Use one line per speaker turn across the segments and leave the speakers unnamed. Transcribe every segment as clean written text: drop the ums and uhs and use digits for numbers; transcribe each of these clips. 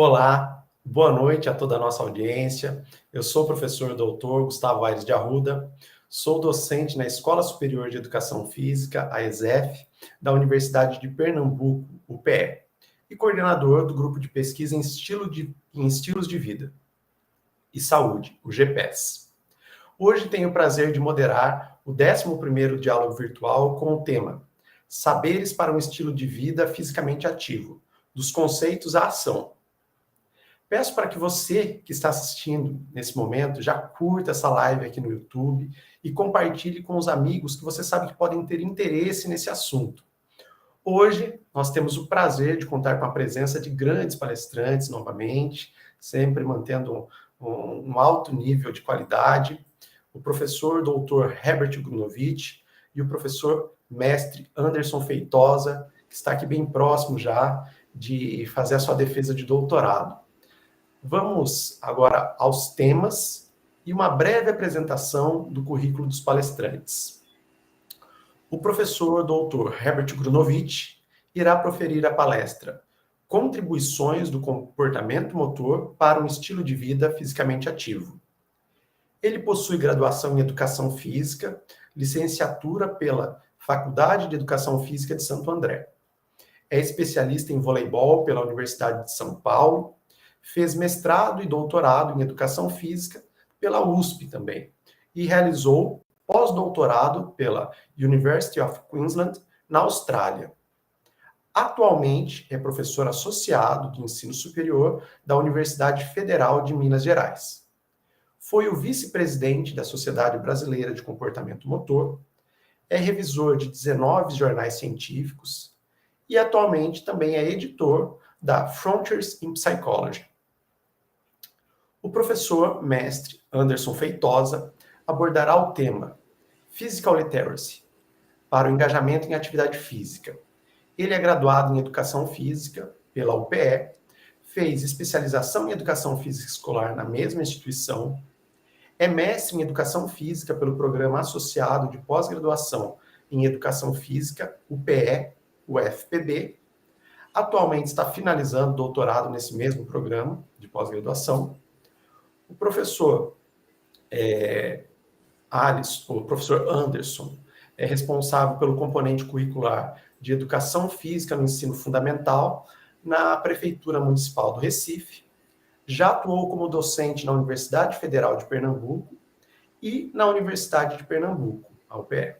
Olá, boa noite a toda a nossa audiência. Eu sou o professor doutor Gustavo Aires de Arruda, sou docente na Escola Superior de Educação Física, a ESEF, da Universidade de Pernambuco, UPE, e coordenador do grupo de pesquisa em estilos de vida e saúde, o GPES. Hoje tenho o prazer de moderar o 11º diálogo virtual com o tema Saberes para um estilo de vida fisicamente ativo, dos conceitos à ação. Peço para que você que está assistindo nesse momento já curta essa live aqui no YouTube e compartilhe com os amigos que você sabe que podem ter interesse nesse assunto. Hoje nós temos o prazer de contar com a presença de grandes palestrantes novamente, sempre mantendo um alto nível de qualidade, o professor Dr. Herbert Grunovich e o professor mestre Anderson Feitosa, que está aqui bem próximo já de fazer a sua defesa de doutorado. Vamos agora aos temas e uma breve apresentação do currículo dos palestrantes. O professor Dr. Herbert Grunovich irá proferir a palestra Contribuições do comportamento motor para um estilo de vida fisicamente ativo. Ele possui graduação em Educação Física, licenciatura pela Faculdade de Educação Física de Santo André. É especialista em voleibol pela Universidade de São Paulo, fez mestrado e doutorado em Educação Física pela USP também, e realizou pós-doutorado pela University of Queensland, na Austrália. Atualmente é professor associado de ensino superior da Universidade Federal de Minas Gerais. Foi o vice-presidente da Sociedade Brasileira de Comportamento Motor, é revisor de 19 jornais científicos e atualmente também é editor da Frontiers in Psychology. O professor mestre Anderson Feitosa abordará o tema Physical Literacy, para o engajamento em atividade física. Ele é graduado em Educação Física pela UPE, fez especialização em Educação Física Escolar na mesma instituição, é mestre em Educação Física pelo Programa Associado de Pós-Graduação em Educação Física, UPE, UFPB. Atualmente está finalizando doutorado nesse mesmo programa de pós-graduação. O professor o professor Anderson é responsável pelo componente curricular de Educação Física no Ensino Fundamental na Prefeitura Municipal do Recife. Já atuou como docente na Universidade Federal de Pernambuco e na Universidade de Pernambuco, a UPE.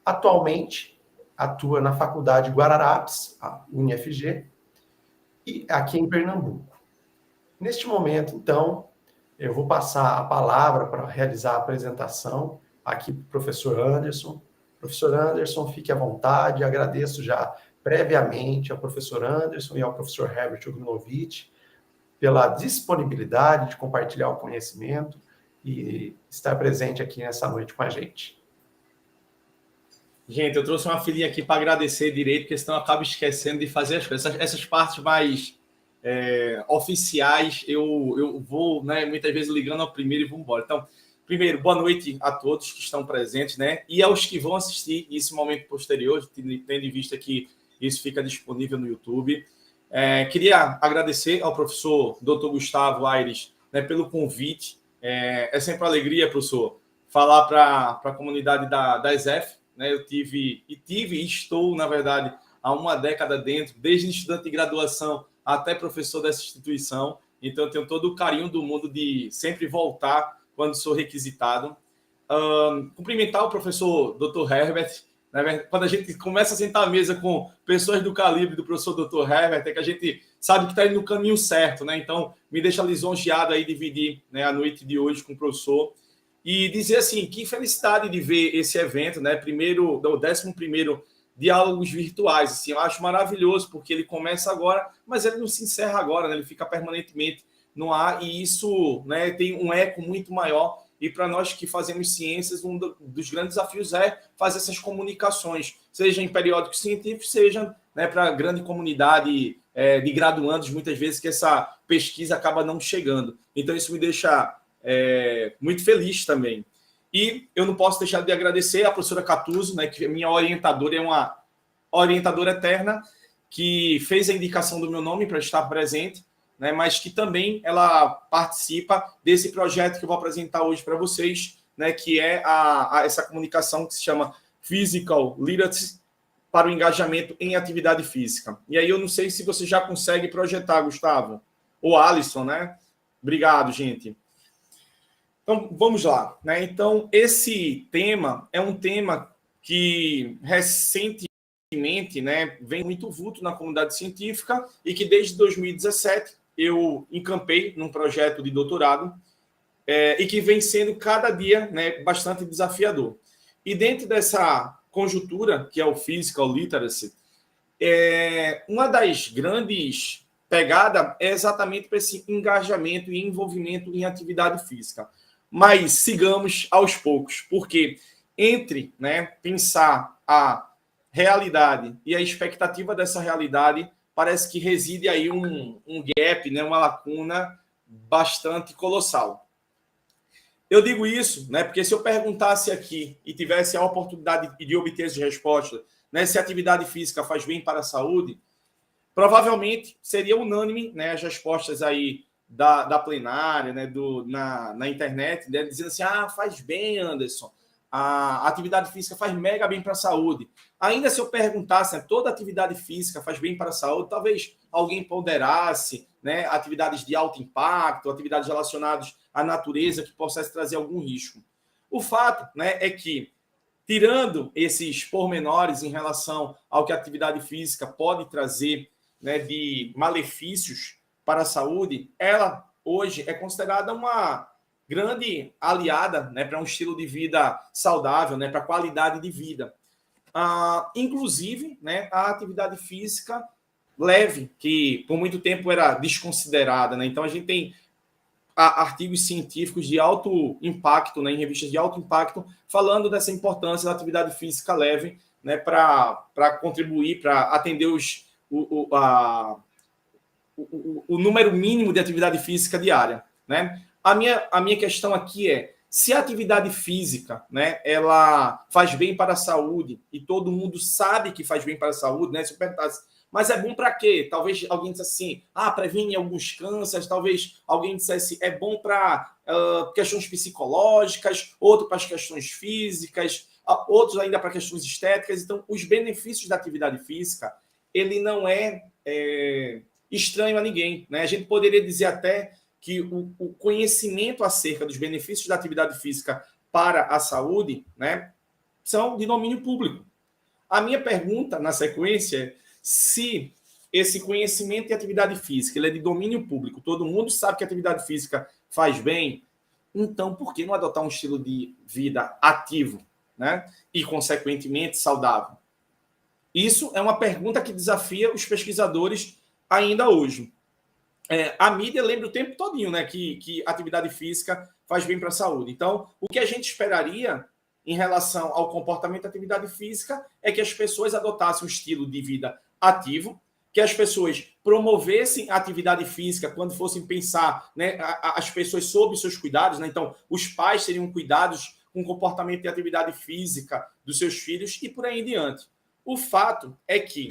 Atualmente atua na Faculdade Guararapes, a UniFG, e aqui em Pernambuco. Neste momento, então, eu vou passar a palavra para realizar a apresentação aqui para o professor Anderson. Professor Anderson, fique à vontade. Agradeço já previamente ao professor Anderson e ao professor Herbert Grunovich pela disponibilidade de compartilhar o conhecimento e estar presente aqui nessa noite com a gente.
Gente, eu trouxe uma filhinha aqui para agradecer direito, porque senão eu acabo esquecendo de fazer as coisas. Essas partes mais oficiais, eu vou, né, muitas vezes ligando ao primeiro e vou embora. Então, primeiro, boa noite a todos que estão presentes, né? E aos que vão assistir esse momento posterior, tendo em vista que isso fica disponível no YouTube. Queria agradecer ao professor Dr. Gustavo Aires, né, pelo convite. É sempre uma alegria, professor, falar para a comunidade da ESEF. Né? Eu tive e estou, na verdade, há uma década dentro, desde estudante de graduação até professor dessa instituição. Então, eu tenho todo o carinho do mundo de sempre voltar quando sou requisitado. Cumprimentar o professor Dr. Herbert. Né? Quando a gente começa a sentar à mesa com pessoas do calibre do professor Dr. Herbert, é que a gente sabe que está indo no caminho certo. Né? Então, me deixa lisonjeado aí dividir, né, a noite de hoje com o professor. E dizer assim, que felicidade de ver esse evento, né? Primeiro, o 11º Diálogos Virtuais. Assim, eu acho maravilhoso, porque ele começa agora, mas ele não se encerra agora, né? Ele fica permanentemente no ar, e isso, né, tem um eco muito maior. E para nós que fazemos ciências, um dos grandes desafios é fazer essas comunicações, seja em periódicos científicos, seja, né, para a grande comunidade de graduandos, muitas vezes que essa pesquisa acaba não chegando. Então, isso me deixa muito feliz também. E eu não posso deixar de agradecer a professora Catuso, né, que é minha orientadora, é uma orientadora eterna, que fez a indicação do meu nome para estar presente. né, mas que também ela participa desse projeto que eu vou apresentar hoje para vocês, né, que é essa comunicação que se chama Physical Literacy para o engajamento em atividade física. E aí eu não sei se você já consegue projetar, Gustavo, ou Alisson, né? Obrigado, gente. Então, vamos lá, né? Então, esse tema é um tema que recentemente, né, vem muito vulto na comunidade científica e que desde 2017 eu encampei num projeto de doutorado e que vem sendo cada dia, né, bastante desafiador. E dentro dessa conjuntura, que é o Physical Literacy, uma das grandes pegadas é exatamente para esse engajamento e envolvimento em atividade física. Mas sigamos aos poucos, porque entre, né, pensar a realidade e a expectativa dessa realidade, parece que reside aí um gap, né, uma lacuna bastante colossal. Eu digo isso, né, porque se eu perguntasse aqui e tivesse a oportunidade de obter essa resposta, né, se a atividade física faz bem para a saúde, provavelmente seria unânime, né, as respostas aí da plenária, né, na internet, né, dizendo assim, faz bem, Anderson, a atividade física faz mega bem para a saúde. Ainda se eu perguntasse, né, toda atividade física faz bem para a saúde, talvez alguém ponderasse, né, atividades de alto impacto, atividades relacionadas à natureza que possam trazer algum risco. O fato, né, é que, tirando esses pormenores em relação ao que a atividade física pode trazer, né, de malefícios para a saúde, ela hoje é considerada uma grande aliada, né, para um estilo de vida saudável, né, para a qualidade de vida. Inclusive, né, a atividade física leve, que por muito tempo era desconsiderada, né? Então a gente tem artigos científicos de alto impacto, né, em revistas de alto impacto, falando dessa importância da atividade física leve, né, para contribuir, para atender o número mínimo de atividade física diária, né? A minha questão aqui é, se a atividade física, né, ela faz bem para a saúde, e todo mundo sabe que faz bem para a saúde, né? Se eu perguntasse, mas é bom para quê? Talvez alguém dissesse assim, previne alguns cânceres, talvez alguém dissesse, é bom para questões psicológicas, outro para as questões físicas, outros ainda para questões estéticas. Então, os benefícios da atividade física, ele não é estranho a ninguém, né? A gente poderia dizer até que o conhecimento acerca dos benefícios da atividade física para a saúde, né, são de domínio público. A minha pergunta, na sequência, é se esse conhecimento de atividade física ele é de domínio público, todo mundo sabe que a atividade física faz bem, então por que não adotar um estilo de vida ativo, né, e, consequentemente, saudável? Isso é uma pergunta que desafia os pesquisadores ainda hoje. A mídia lembra o tempo todinho, né, que atividade física faz bem para a saúde. Então, o que a gente esperaria em relação ao comportamento da atividade física é que as pessoas adotassem um estilo de vida ativo, que as pessoas promovessem a atividade física quando fossem pensar, né, as pessoas sob seus cuidados, né? Então, os pais teriam cuidados com o comportamento de atividade física dos seus filhos e por aí em diante. O fato é que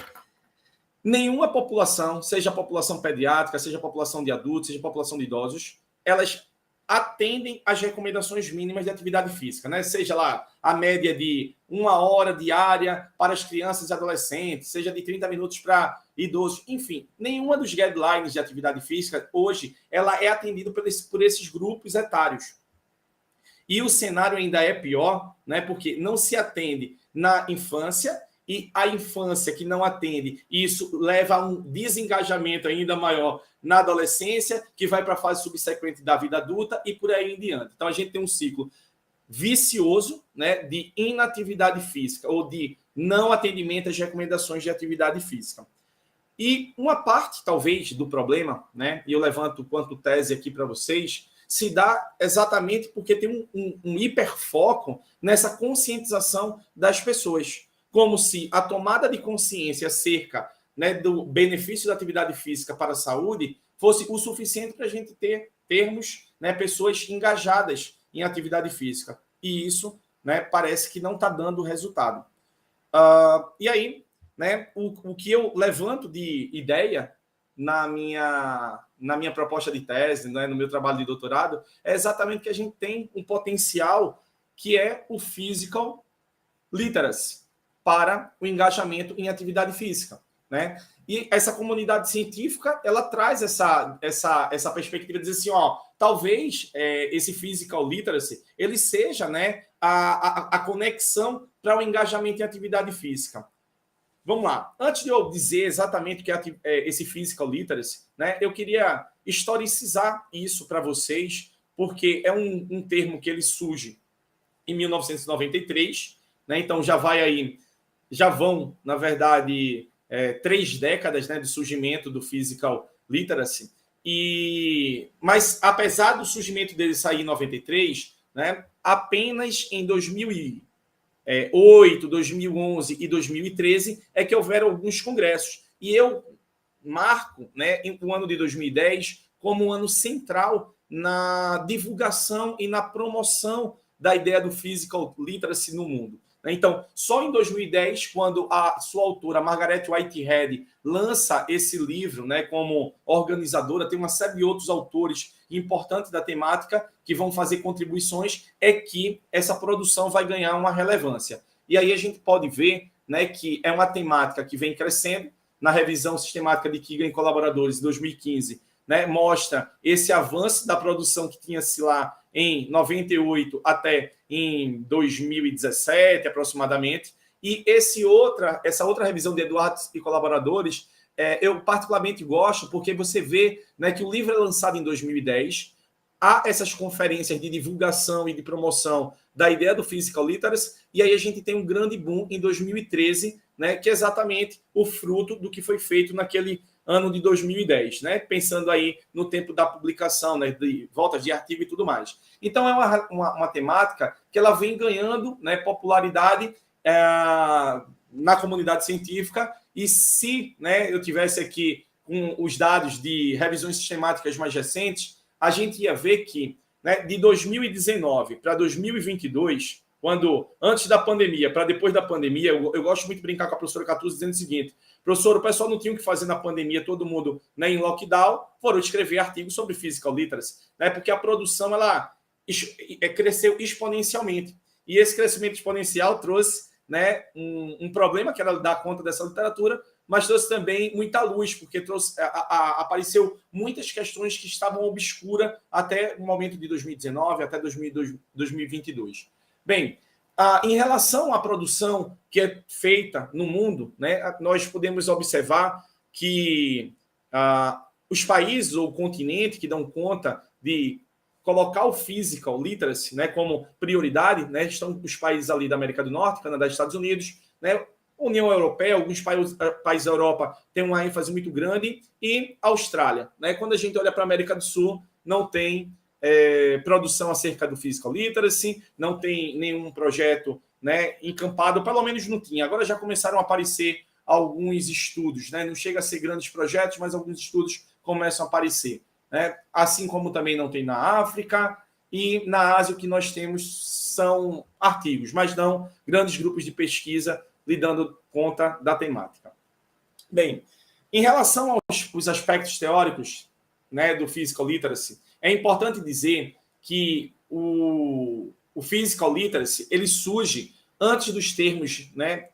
nenhuma população, seja a população pediátrica, seja a população de adultos, seja a população de idosos, elas atendem às recomendações mínimas de atividade física, né? Seja lá a média de 1 hora diária para as crianças e adolescentes, seja de 30 minutos para idosos, enfim, nenhuma dos guidelines de atividade física hoje ela é atendida por esses grupos etários. E o cenário ainda é pior, né? Porque não se atende na infância, e a infância que não atende, isso leva a um desengajamento ainda maior na adolescência, que vai para a fase subsequente da vida adulta e por aí em diante. Então, a gente tem um ciclo vicioso, né, de inatividade física ou de não atendimento às recomendações de atividade física. E uma parte, talvez, do problema, né, e eu levanto quanto tese aqui para vocês, se dá exatamente porque tem um hiperfoco nessa conscientização das pessoas, como se a tomada de consciência acerca, né, do benefício da atividade física para a saúde fosse o suficiente para a gente termos, né, pessoas engajadas em atividade física. E isso, né, parece que não está dando resultado. E aí, né, o que eu levanto de ideia na minha proposta de tese, né, no meu trabalho de doutorado, é exatamente que a gente tem um potencial que é o physical literacy para o engajamento em atividade física, né? E essa comunidade científica, ela traz essa perspectiva de dizer assim, ó, talvez esse physical literacy, ele seja, né, a conexão para o engajamento em atividade física. Vamos lá. Antes de eu dizer exatamente o que é esse physical literacy, né, eu queria historicizar isso para vocês, porque é um termo que ele surge em 1993, né, então já vão, na verdade, 3 décadas, né, de surgimento do physical literacy. Mas, apesar do surgimento dele sair em 93, né, apenas em 2008, 2011 e 2013 é que houveram alguns congressos. E eu marco, né, o ano de 2010 como um ano central na divulgação e na promoção da ideia do physical literacy no mundo. Então, só em 2010, quando a sua autora, Margaret Whitehead, lança esse livro, né, como organizadora, tem uma série de outros autores importantes da temática que vão fazer contribuições, é que essa produção vai ganhar uma relevância. E aí a gente pode ver, né, que é uma temática que vem crescendo. Na revisão sistemática de Keegan e colaboradores de 2015, né, mostra esse avanço da produção que tinha-se lá em 98 até em 2017, aproximadamente. E essa outra revisão de Eduardo e colaboradores, eu particularmente gosto, porque você vê, né, que o livro é lançado em 2010, há essas conferências de divulgação e de promoção da ideia do physical literacy, e aí a gente tem um grande boom em 2013, né, que é exatamente o fruto do que foi feito naquele ano de 2010, né? Pensando aí no tempo da publicação, né, de voltas de artigo e tudo mais. Então, é uma temática que ela vem ganhando, né, popularidade na comunidade científica, e se, né, eu tivesse aqui com os dados de revisões sistemáticas mais recentes, a gente ia ver que, né, de 2019 para 2022, antes da pandemia para depois da pandemia, eu gosto muito de brincar com a professora Catuz dizendo o seguinte: professor, o pessoal não tinha o que fazer na pandemia, todo mundo, né, em lockdown, foram escrever artigos sobre physical literacy, né, porque a produção ela cresceu exponencialmente. E esse crescimento exponencial trouxe, né, um problema, que era dar conta dessa literatura, mas trouxe também muita luz, porque apareceu muitas questões que estavam obscuras até o momento de 2019, até 2022. Bem, em relação à produção que é feita no mundo, né, nós podemos observar que os países ou o continente que dão conta de colocar o physical literacy, né, como prioridade, né, estão os países ali da América do Norte, Canadá e Estados Unidos, né, União Europeia, alguns países da Europa têm uma ênfase muito grande, e Austrália, né? Quando a gente olha para a América do Sul, não tem produção acerca do physical literacy, não tem nenhum projeto, né, encampado, pelo menos não tinha. Agora já começaram a aparecer alguns estudos, né? Não chega a ser grandes projetos, mas alguns estudos começam a aparecer, né? Assim como também não tem na África, e na Ásia o que nós temos são artigos, mas não grandes grupos de pesquisa lidando conta da temática. Bem, em relação aos aspectos teóricos, né, do physical literacy, é importante dizer que o physical literacy ele surge antes dos termos, né,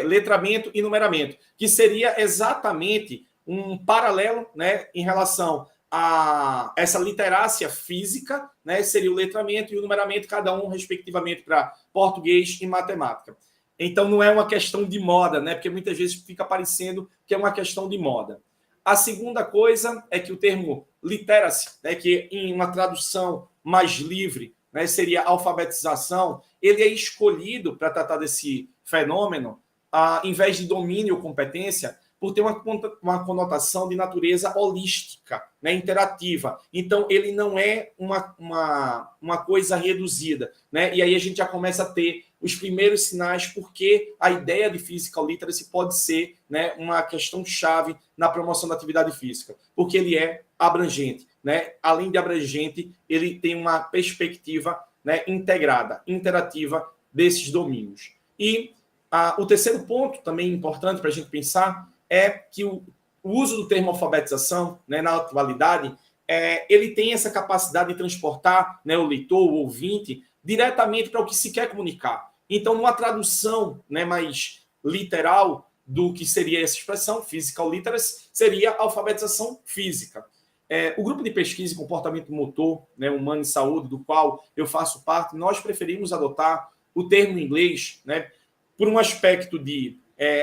letramento e numeramento, que seria exatamente um paralelo, né, em relação a essa literácia física, né, seria o letramento e o numeramento, cada um respectivamente para português e matemática. Então, não é uma questão de moda, né? Porque muitas vezes fica parecendo que é uma questão de moda. A segunda coisa é que o termo literacy, né, que em uma tradução mais livre, né, seria alfabetização, ele é escolhido para tratar desse fenômeno, em vez de domínio ou competência, por ter uma conotação de natureza holística, né, interativa. Então, ele não é uma coisa reduzida, né? E aí a gente já começa a ter os primeiros sinais, porque a ideia de physical literacy pode ser, né, uma questão chave na promoção da atividade física, porque ele é abrangente, né? Além de abrangente, ele tem uma perspectiva, né, integrada, interativa desses domínios. E o terceiro ponto, também importante para a gente pensar, é que o uso do termo alfabetização, né, na atualidade, ele tem essa capacidade de transportar, né, o leitor, o ouvinte, diretamente para o que se quer comunicar. Então, numa tradução, né, mais literal do que seria essa expressão, physical literacy, seria alfabetização física. O grupo de pesquisa em comportamento motor, né, humano e saúde, do qual eu faço parte, nós preferimos adotar o termo em inglês, né, por um aspecto de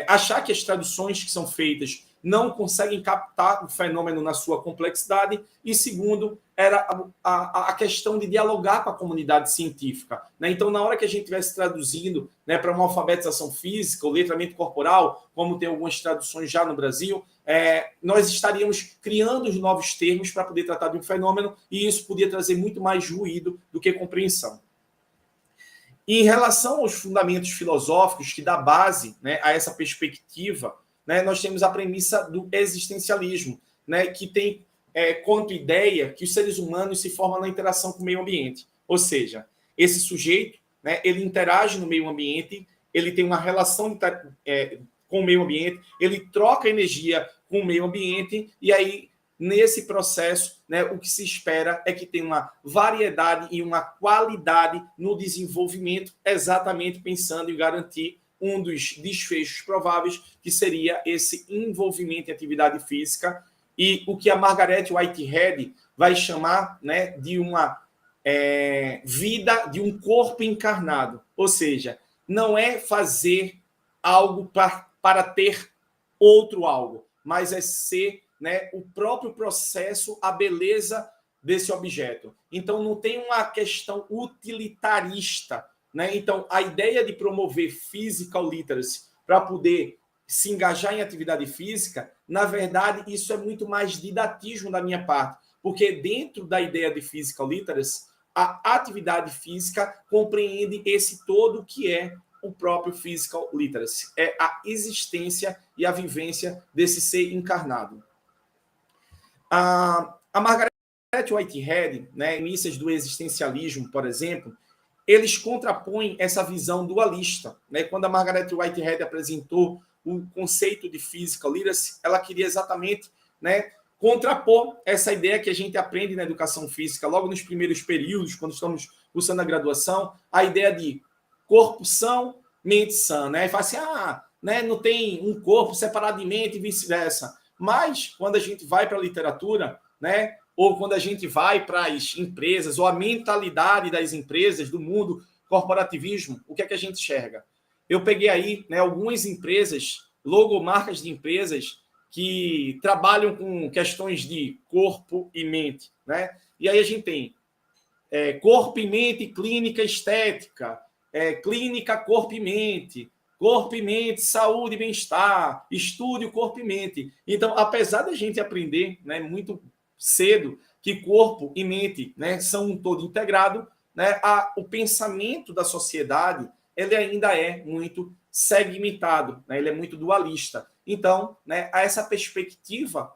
achar que as traduções que são feitas não conseguem captar o fenômeno na sua complexidade, e segundo, era a questão de dialogar com a comunidade científica. Né? Então, na hora que a gente estivesse traduzindo, né, para uma alfabetização física, ou letramento corporal, como tem algumas traduções já no Brasil, nós estaríamos criando os novos termos para poder tratar de um fenômeno, e isso podia trazer muito mais ruído do que compreensão. E em relação aos fundamentos filosóficos que dá base, né, a essa perspectiva, né, nós temos a premissa do existencialismo, né, que tem quanto ideia que os seres humanos se formam na interação com o meio ambiente. Ou seja, esse sujeito, né, ele interage no meio ambiente, ele tem uma relação com o meio ambiente, ele troca energia com o meio ambiente, e aí, nesse processo, né, o que se espera é que tenha uma variedade e uma qualidade no desenvolvimento, exatamente pensando em garantir um dos desfechos prováveis, que seria esse envolvimento em atividade física, e o que a Margaret Whitehead vai chamar, né, de uma vida, de um corpo encarnado. Ou seja, não é fazer algo para ter outro algo, mas é ser, né, o próprio processo, a beleza desse objeto. Então, não tem uma questão utilitarista, né? Então, a ideia de promover physical literacy para poder se engajar em atividade física, na verdade, isso é muito mais didatismo da minha parte, porque dentro da ideia de physical literacy, a atividade física compreende esse todo que é o próprio physical literacy. É a existência e a vivência desse ser encarnado. A Margaret Whitehead, né, inícios do existencialismo, por exemplo, eles contrapõem essa visão dualista. Né? Quando a Margaret Whitehead apresentou o conceito de physical literacy, ela queria exatamente, né, contrapor essa ideia que a gente aprende na educação física, logo nos primeiros períodos, quando estamos cursando a graduação, a ideia de corpo são, mente sã. Né? E fala assim, né, não tem um corpo separado de mente e vice-versa. Mas, quando a gente vai para a literatura, né, ou quando a gente vai para as empresas, ou a mentalidade das empresas, do mundo corporativismo, o que é que a gente enxerga? Eu peguei aí, né, algumas empresas, logomarcas de empresas que trabalham com questões de corpo e mente. Né? E aí a gente tem corpo e mente, clínica estética, clínica corpo e mente, saúde e bem-estar, estude o corpo e mente. Então, apesar da gente aprender, né, muito cedo que corpo e mente, né, são um todo integrado, né, o pensamento da sociedade ele ainda é muito segmentado, né, ele é muito dualista. Então, né, essa perspectiva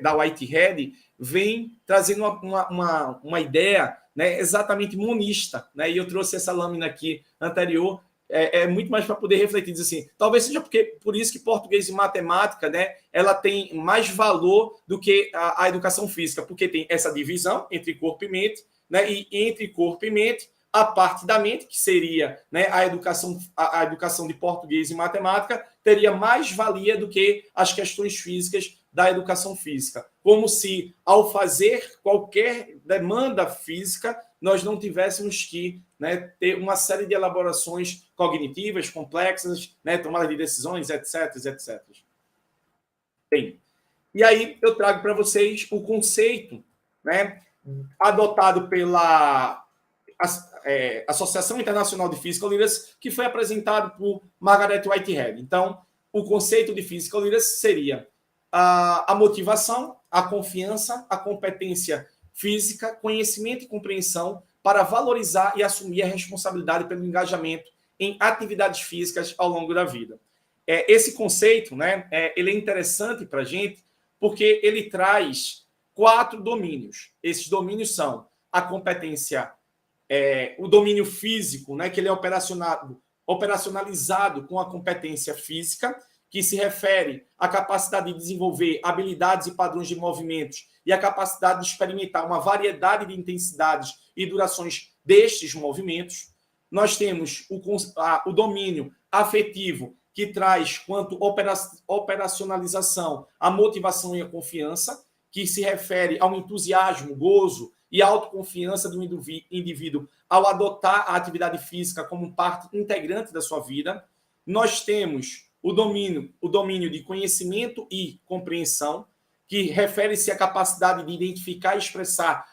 da Whitehead vem trazendo uma ideia, né, exatamente monista. Né, e eu trouxe essa lâmina aqui anterior, muito mais para poder refletir, dizer assim, talvez seja por isso que português e matemática, né, ela tem mais valor do que a educação física, porque tem essa divisão entre corpo e mente, né, e entre corpo e mente, a parte da mente, que seria, né, a educação de português e matemática, teria mais valia do que as questões físicas da educação física. Como se, ao fazer qualquer demanda física, nós não tivéssemos que, né, ter uma série de elaborações cognitivas, complexas, né, tomada de decisões, etc, etc. Bem, e aí eu trago para vocês o conceito, né, adotado pela Associação Internacional de Physical Literacy, que foi apresentado por Margaret Whitehead. Então, o conceito de Physical Literacy seria a motivação, a confiança, a competência física, conhecimento e compreensão para valorizar e assumir a responsabilidade pelo engajamento em atividades físicas ao longo da vida. Esse conceito, né, ele é interessante para a gente porque ele traz 4 domínios. Esses domínios são a competência, o domínio físico, né, que ele é operacionalizado com a competência física, que se refere à capacidade de desenvolver habilidades e padrões de movimentos e a capacidade de experimentar uma variedade de intensidades e durações destes movimentos. Nós temos o domínio afetivo, que traz quanto operacionalização a motivação e a confiança, que se refere ao entusiasmo, gozo e autoconfiança do indivíduo ao adotar a atividade física como parte integrante da sua vida. Nós temos o domínio de conhecimento e compreensão, que refere-se à capacidade de identificar e expressar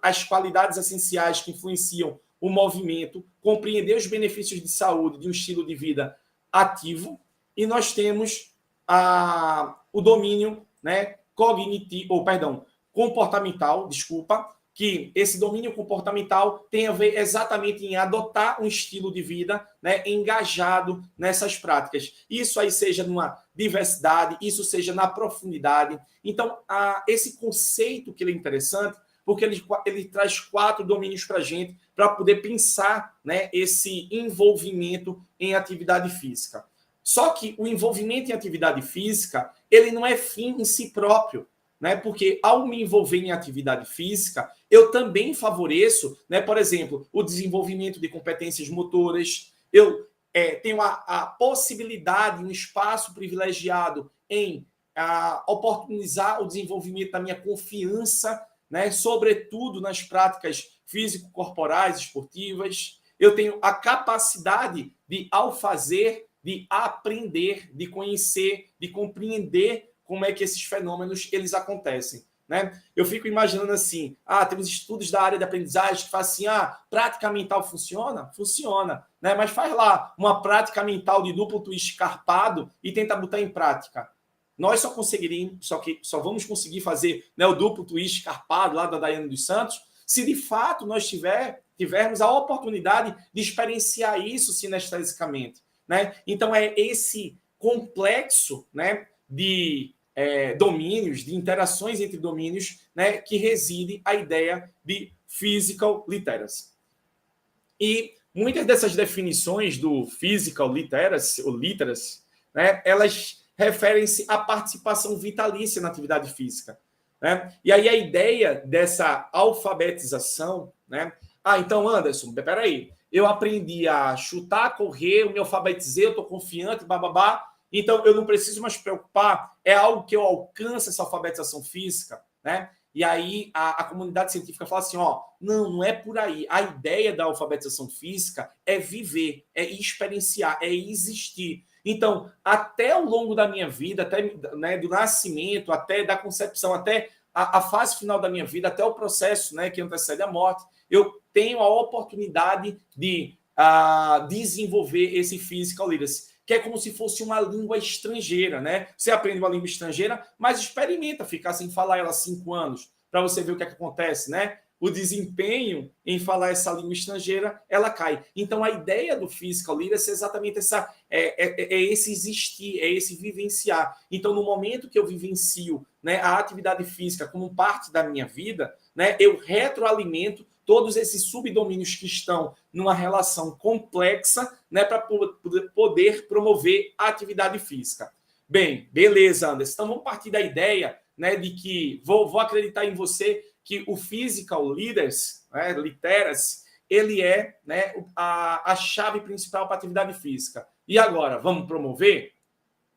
as qualidades essenciais que influenciam o movimento, compreender os benefícios de saúde de um estilo de vida ativo. E nós temos o domínio, né, comportamental, que esse domínio comportamental tem a ver exatamente em adotar um estilo de vida, né, engajado nessas práticas. Isso aí seja numa diversidade, isso seja na profundidade. Então, esse conceito que ele é interessante, porque ele traz 4 domínios para a gente, para poder pensar, né, esse envolvimento em atividade física. Só que o envolvimento em atividade física, ele não é fim em si próprio, né? Porque ao me envolver em atividade física, eu também favoreço, né, por exemplo, o desenvolvimento de competências motoras, eu tenho a possibilidade, um espaço privilegiado em oportunizar o desenvolvimento da minha confiança, né, sobretudo nas práticas físico-corporais, esportivas. Eu tenho a capacidade de, ao fazer, de aprender, de conhecer, de compreender como é que esses fenômenos eles acontecem, né? Eu fico imaginando assim, temos estudos da área de aprendizagem que fazem assim, prática mental funciona? Funciona, né? Mas faz lá uma prática mental de duplo twist carpado e tenta botar em prática. Nós só vamos conseguir fazer, né, o duplo twist carpado lá da Daiane dos Santos se de fato nós tivermos a oportunidade de experienciar isso sinestesicamente, né? Então é esse complexo, né, de domínios, de interações entre domínios, né, que reside a ideia de physical literacy. E muitas dessas definições do physical literacy, ou literacy, né, elas referem-se à participação vitalícia na atividade física, né? E aí a ideia dessa alfabetização, né? Então, Anderson, peraí, eu aprendi a chutar, correr, eu me alfabetizei, eu estou confiante, bababá, então eu não preciso mais me preocupar, é algo que eu alcance essa alfabetização física, né? E aí a comunidade científica fala assim, não é por aí. A ideia da alfabetização física é viver, é experienciar, é existir. Então, até ao longo da minha vida, até, né, do nascimento, até da concepção, até a fase final da minha vida, até o processo, né, que antecede a morte, eu tenho a oportunidade de desenvolver esse physical literacy, que é como se fosse uma língua estrangeira, né? Você aprende uma língua estrangeira, mas experimenta ficar sem falar ela 5 anos, para você ver o que acontece, né? O desempenho em falar essa língua estrangeira, ela cai. Então, a ideia do physical literacy é exatamente essa, esse existir, é esse vivenciar. Então, no momento que eu vivencio, né, a atividade física como parte da minha vida, né, eu retroalimento todos esses subdomínios que estão numa relação complexa, né, para poder promover a atividade física. Bem, beleza, Anderson. Então, vamos partir da ideia, né, de que vou acreditar em você que o physical literacy, né, literacy, ele é, né, a chave principal para a atividade física. E agora, vamos promover?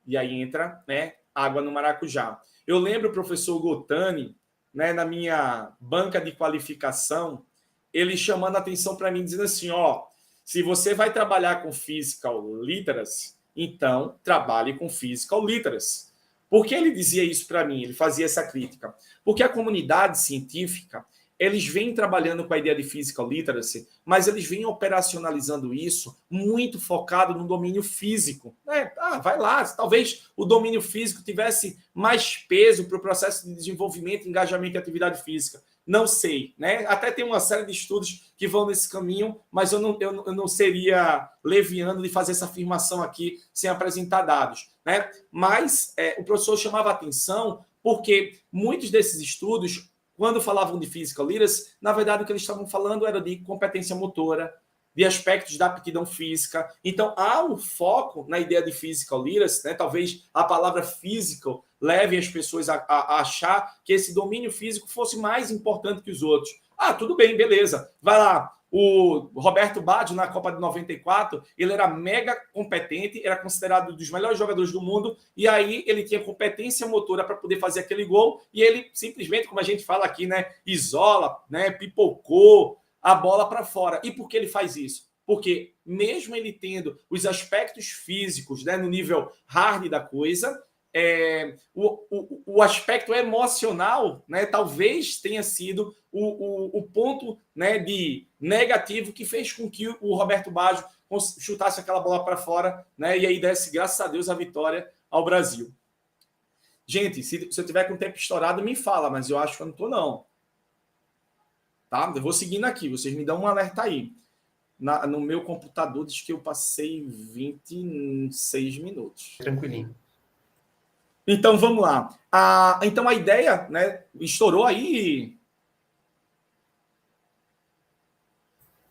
E aí entra, né, água no maracujá. Eu lembro o professor Gotani, né, na minha banca de qualificação, ele chamando a atenção para mim, dizendo assim, se você vai trabalhar com physical literacy, então trabalhe com physical literacy. Por que ele dizia isso para mim? Ele fazia essa crítica. Porque a comunidade científica, eles vêm trabalhando com a ideia de physical literacy, mas eles vêm operacionalizando isso muito focado no domínio físico. Vai lá, talvez o domínio físico tivesse mais peso para o processo de desenvolvimento, engajamento e atividade física. Não sei, né? Até tem uma série de estudos que vão nesse caminho, mas eu não seria leviano de fazer essa afirmação aqui sem apresentar dados, né? Mas o professor chamava a atenção porque muitos desses estudos, quando falavam de physical literacy, na verdade o que eles estavam falando era de competência motora, de aspectos da aptidão física. Então, há um foco na ideia de physical literacy, né? Talvez a palavra physical leve as pessoas a achar que esse domínio físico fosse mais importante que os outros. Ah, tudo bem, beleza. Vai lá. O Roberto Baggio, na Copa de 94, ele era mega competente, era considerado um dos melhores jogadores do mundo, e aí ele tinha competência motora para poder fazer aquele gol, e ele simplesmente, como a gente fala aqui, né, isola, né, pipocou a bola para fora. E por que ele faz isso? Porque mesmo ele tendo os aspectos físicos, né, no nível hard da coisa, o aspecto emocional, né, talvez tenha sido o ponto, né, de negativo que fez com que o Roberto Baggio chutasse aquela bola para fora, né, e aí desse, graças a Deus, a vitória ao Brasil. Gente, se eu tiver com o tempo estourado, me fala, mas eu acho que eu não estou, não. Tá? Eu vou seguindo aqui, vocês me dão um alerta aí. No meu computador diz que eu passei 26 minutos.
Tranquilinho.
Então, vamos lá. Então, a ideia, né, estourou aí,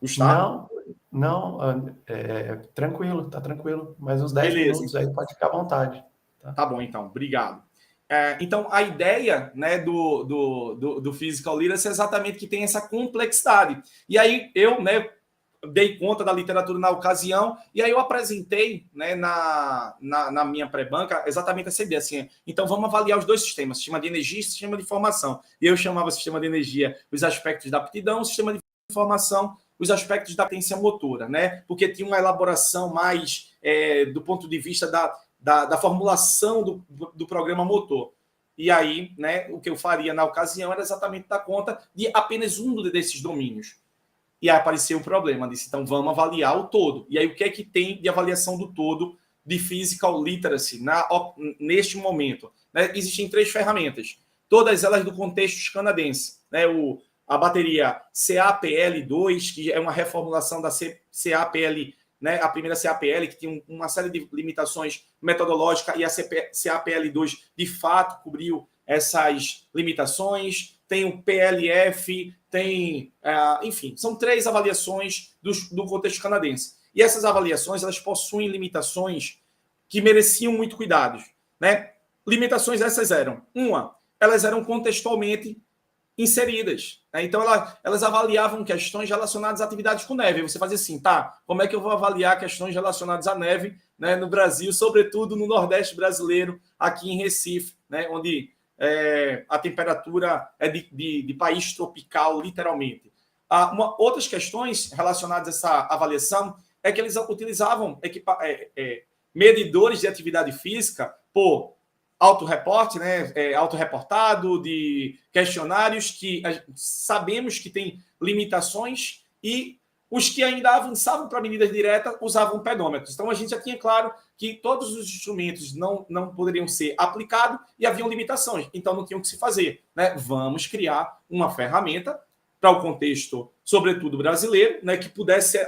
Gustavo?
Não, tranquilo, tá tranquilo. Mais uns 10 minutos aí, pode ficar à vontade.
Tá bom, então. Obrigado. Então, a ideia, né, do Physical Literacy é exatamente que tem essa complexidade. E aí, eu, né, dei conta da literatura na ocasião, e aí eu apresentei, né, na minha pré-banca exatamente essa ideia. Assim, então, vamos avaliar os dois sistemas, sistema de energia e sistema de informação. E eu chamava sistema de energia os aspectos da aptidão, sistema de informação os aspectos da potência motora, né? Porque tinha uma elaboração mais do ponto de vista da formulação do programa motor. E aí, né, o que eu faria na ocasião era exatamente dar conta de apenas um desses domínios. E aí apareceu o problema, disse, então vamos avaliar o todo. E aí o que é que tem de avaliação do todo de Physical Literacy neste momento? Né? Existem 3 ferramentas, todas elas do contexto canadense. Né? A bateria CAPL2, que é uma reformulação da CAPL, né? A primeira CAPL, que tinha uma série de limitações metodológicas, e a CAPL2 de fato cobriu essas limitações. Tem o PLF, tem, enfim, são 3 avaliações do contexto canadense. E essas avaliações, elas possuem limitações que mereciam muito cuidado, né? Limitações essas eram, elas eram contextualmente inseridas, né? Então elas avaliavam questões relacionadas a atividades com neve. Você fazia assim, tá, como é que eu vou avaliar questões relacionadas à neve, né, no Brasil, sobretudo no Nordeste brasileiro, aqui em Recife, né, onde a temperatura é de país tropical, literalmente. Outras questões relacionadas a essa avaliação é que eles utilizavam medidores de atividade física por autorreporte, né, autorreportado, de questionários que sabemos que tem limitações, e os que ainda avançavam para medidas diretas usavam pedômetros. Então, a gente já tinha claro que todos os instrumentos não poderiam ser aplicados e haviam limitações. Então, não tinha o que se fazer, né? Vamos criar uma ferramenta para o contexto, sobretudo brasileiro, né, que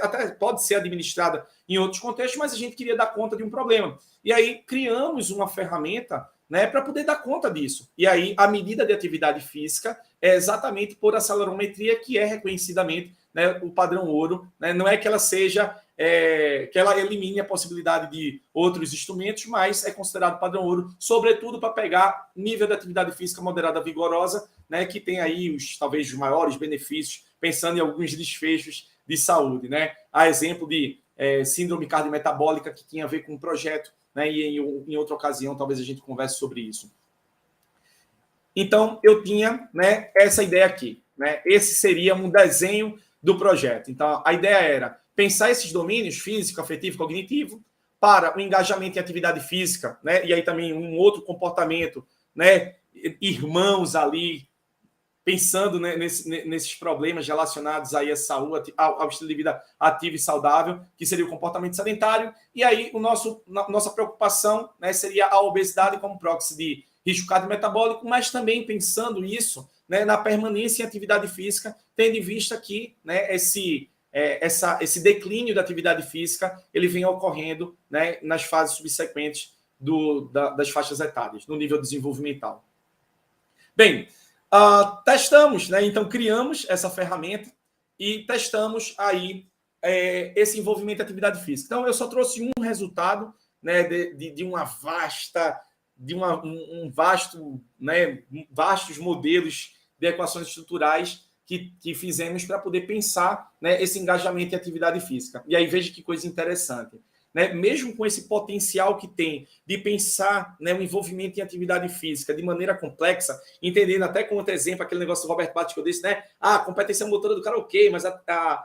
até pode ser administrada em outros contextos, mas a gente queria dar conta de um problema. E aí, criamos uma ferramenta, né, para poder dar conta disso. E aí, a medida de atividade física é exatamente por acelerometria, que é reconhecidamente, né, o padrão ouro, né? Não é que ela seja, que ela elimine a possibilidade de outros instrumentos, mas é considerado padrão ouro, sobretudo para pegar nível de atividade física moderada vigorosa, né, que tem aí talvez os maiores benefícios, pensando em alguns desfechos de saúde, né? A exemplo de síndrome cardiometabólica, que tinha a ver com um projeto, né, e em outra ocasião talvez a gente converse sobre isso. Então, eu tinha, né, essa ideia aqui, né? Esse seria um desenho do projeto. Então, a ideia era pensar esses domínios, físico, afetivo e cognitivo, para o engajamento em atividade física, né? E aí também um outro comportamento, né? Irmãos ali, pensando, né, nesses problemas relacionados aí à saúde, ao estilo de vida ativo e saudável, que seria o comportamento sedentário. E aí nossa preocupação, né, seria a obesidade como proxy de risco cardiometabólico, mas também pensando isso, né, na permanência em atividade física, tendo em vista que, né, esse declínio da atividade física ele vem ocorrendo, né, nas fases subsequentes das faixas etárias, no nível desenvolvimental. Bem, testamos, né? Então criamos essa ferramenta e testamos aí esse envolvimento em atividade física. Então, eu só trouxe um resultado, né, de uma vasta, vastos modelos de equações estruturais que fizemos para poder pensar, né, esse engajamento em atividade física. E aí veja que coisa interessante. Né? Mesmo com esse potencial que tem de pensar, né, o envolvimento em atividade física de maneira complexa, entendendo até como outro exemplo, aquele negócio do Roberto Bates que eu disse, né? A competência motora do cara, ok, mas a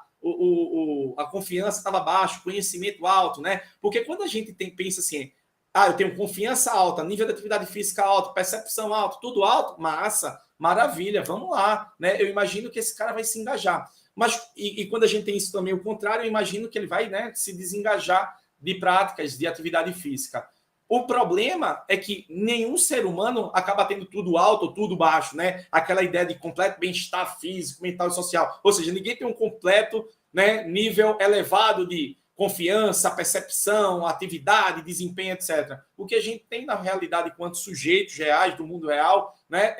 confiança estava baixa, conhecimento alto, né? Porque quando a gente pensa assim, eu tenho confiança alta, nível de atividade física alto, percepção alta, tudo alto, massa, maravilha, vamos lá, né? Eu imagino que esse cara vai se engajar. Mas, e quando a gente tem isso também, o contrário, eu imagino que ele vai, né, se desengajar de práticas de atividade física. O problema é que nenhum ser humano acaba tendo tudo alto ou tudo baixo, né? Aquela ideia de completo bem-estar físico, mental e social. Ou seja, ninguém tem um completo, né, nível elevado de confiança, percepção, atividade, desempenho, etc. O que a gente tem na realidade, enquanto sujeitos reais do mundo real, né,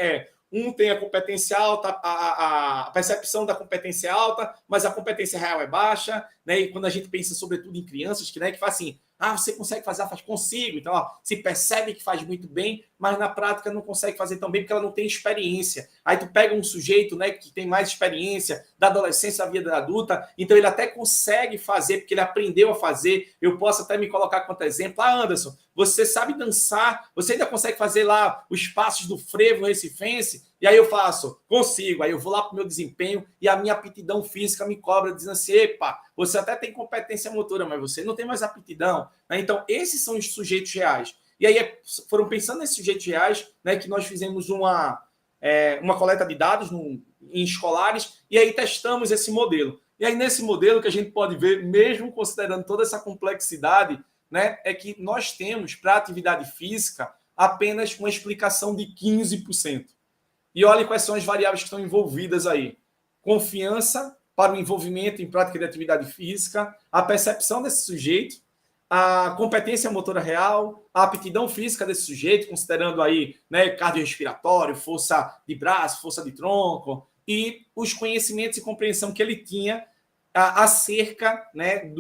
um tem a competência alta, a percepção da competência alta, mas a competência real é baixa, né? E quando a gente pensa, sobretudo, em crianças, que, né, que faz assim, você consegue fazer, faz consigo. Então, se percebe que faz muito bem, mas na prática não consegue fazer tão bem porque ela não tem experiência. Aí tu pega um sujeito, né, que tem mais experiência da adolescência à vida adulta, então ele até consegue fazer, porque ele aprendeu a fazer. Eu posso até me colocar como exemplo. Anderson, você sabe dançar, você ainda consegue fazer lá os passos do frevo recifense? E aí eu faço, consigo. Aí eu vou lá para o meu desempenho e a minha aptidão física me cobra, dizendo assim, epa, você até tem competência motora, mas você não tem mais aptidão. Né? Então, esses são os sujeitos reais. E aí foram pensando nesses sujeitos reais, né, que nós fizemos uma coleta de dados em escolares e aí testamos esse modelo. E aí, nesse modelo que a gente pode ver, mesmo considerando toda essa complexidade, né, é que nós temos para a atividade física apenas uma explicação de 15%. E olha quais são as variáveis que estão envolvidas aí. Confiança para o envolvimento em prática de atividade física, a percepção desse sujeito, a competência motora real, a aptidão física desse sujeito, considerando aí, né, cardiorrespiratório, força de braço, força de tronco, e os conhecimentos e compreensão que ele tinha acerca, né,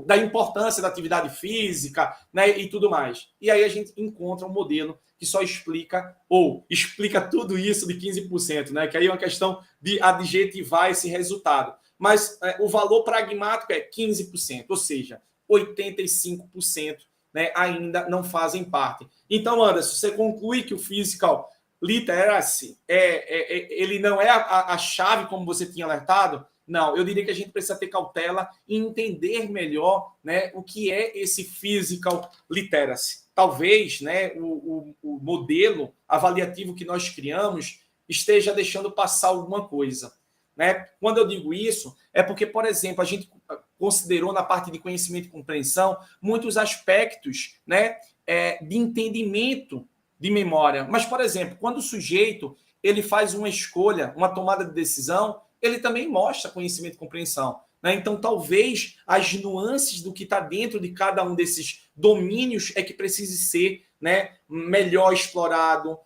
da importância da atividade física, né, e tudo mais. E aí a gente encontra um modelo que só explica tudo isso de 15%, né, que aí é uma questão de adjetivar esse resultado. Mas o valor pragmático é 15%, ou seja, 85%, né, ainda não fazem parte. Então, Anderson, você conclui que o physical literacy ele não é a chave como você tinha alertado? Não, eu diria que a gente precisa ter cautela e entender melhor, né, o que é esse physical literacy. Talvez, né, o modelo avaliativo que nós criamos esteja deixando passar alguma coisa. Né? Quando eu digo isso, é porque, por exemplo, a gente considerou na parte de conhecimento e compreensão muitos aspectos, né, de entendimento de memória. Mas, por exemplo, quando o sujeito ele faz uma escolha, uma tomada de decisão, ele também mostra conhecimento e compreensão. Né? Então, talvez as nuances do que está dentro de cada um desses domínios é que precise ser, né, melhor explorado.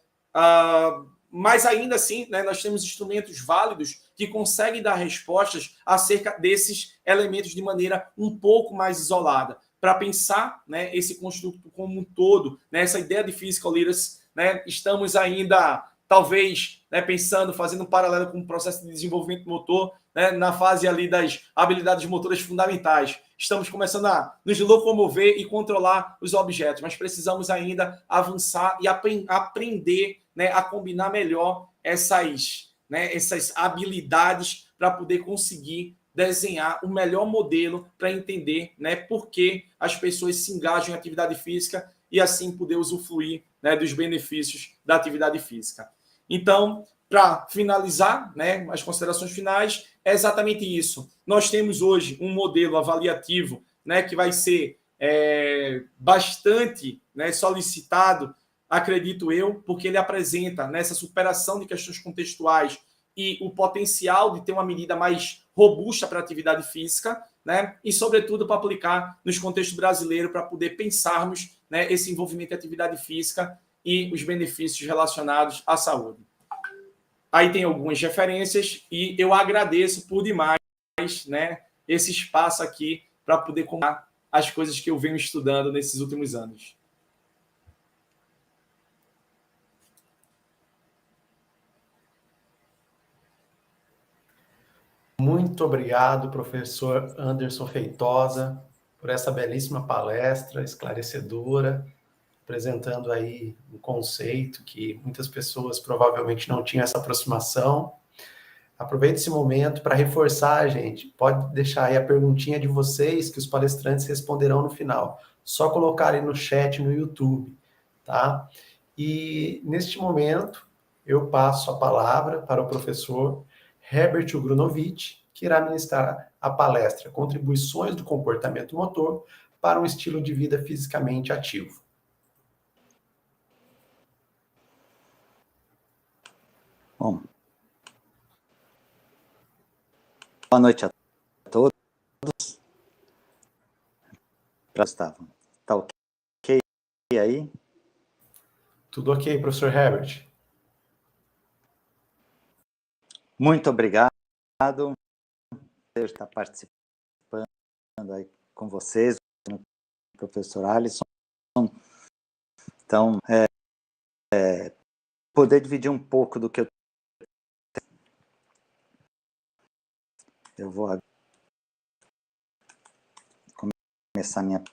Mas ainda assim, né, nós temos instrumentos válidos que conseguem dar respostas acerca desses elementos de maneira um pouco mais isolada, para pensar, né, esse construto como um todo, né, essa ideia de physical literacy, né, estamos ainda, talvez, né, pensando, fazendo um paralelo com o processo de desenvolvimento motor, né, na fase ali das habilidades motoras fundamentais. Estamos começando a nos locomover e controlar os objetos, mas precisamos ainda avançar e aprender, né, a combinar melhor essas habilidades para poder conseguir desenhar o melhor modelo para entender, né, por que as pessoas se engajam em atividade física e assim poder usufruir, né, dos benefícios da atividade física. Então, para finalizar, né, as considerações finais, é exatamente isso. Nós temos hoje um modelo avaliativo, né, que vai ser bastante, né, solicitado, acredito eu, porque ele apresenta nessa superação de questões contextuais e o potencial de ter uma medida mais robusta para a atividade física, né? E, sobretudo, para aplicar nos contextos brasileiros, para poder pensarmos, né, esse envolvimento em atividade física e os benefícios relacionados à saúde. Aí tem algumas referências e eu agradeço por demais, né, esse espaço aqui para poder contar as coisas que eu venho estudando nesses últimos anos.
Muito obrigado, professor Anderson Feitosa, por essa belíssima palestra esclarecedora, apresentando aí um conceito que muitas pessoas provavelmente não tinham essa aproximação. Aproveite esse momento para reforçar, gente. Pode deixar aí a perguntinha de vocês que os palestrantes responderão no final. Só colocar aí no chat no YouTube, tá? E neste momento eu passo a palavra para o professor Herbert Ugrunovich, que irá ministrar a palestra Contribuições do Comportamento Motor para um Estilo de Vida Fisicamente Ativo.
Bom, boa noite a todos. Gustavo, tá ok aí?
Tudo ok, professor Herbert?
Muito obrigado por estar participando aí com vocês, com o professor Alisson. Então, poder dividir um pouco do que eu vou começar minha...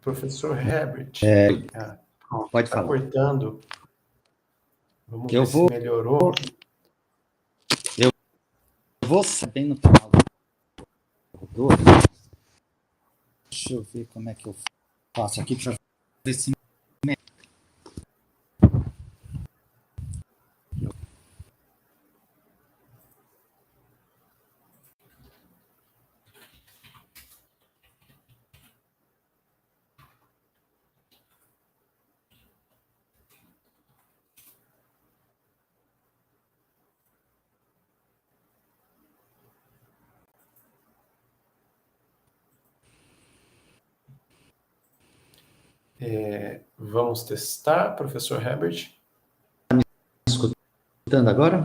Professor Herbert,
pode
tá
falar.
Cortando. Vamos ver se melhorou.
Eu vou saber no final do... Deixa eu ver como é que eu faço aqui para ver se...
Vamos testar, professor Herbert.
Está me escutando agora?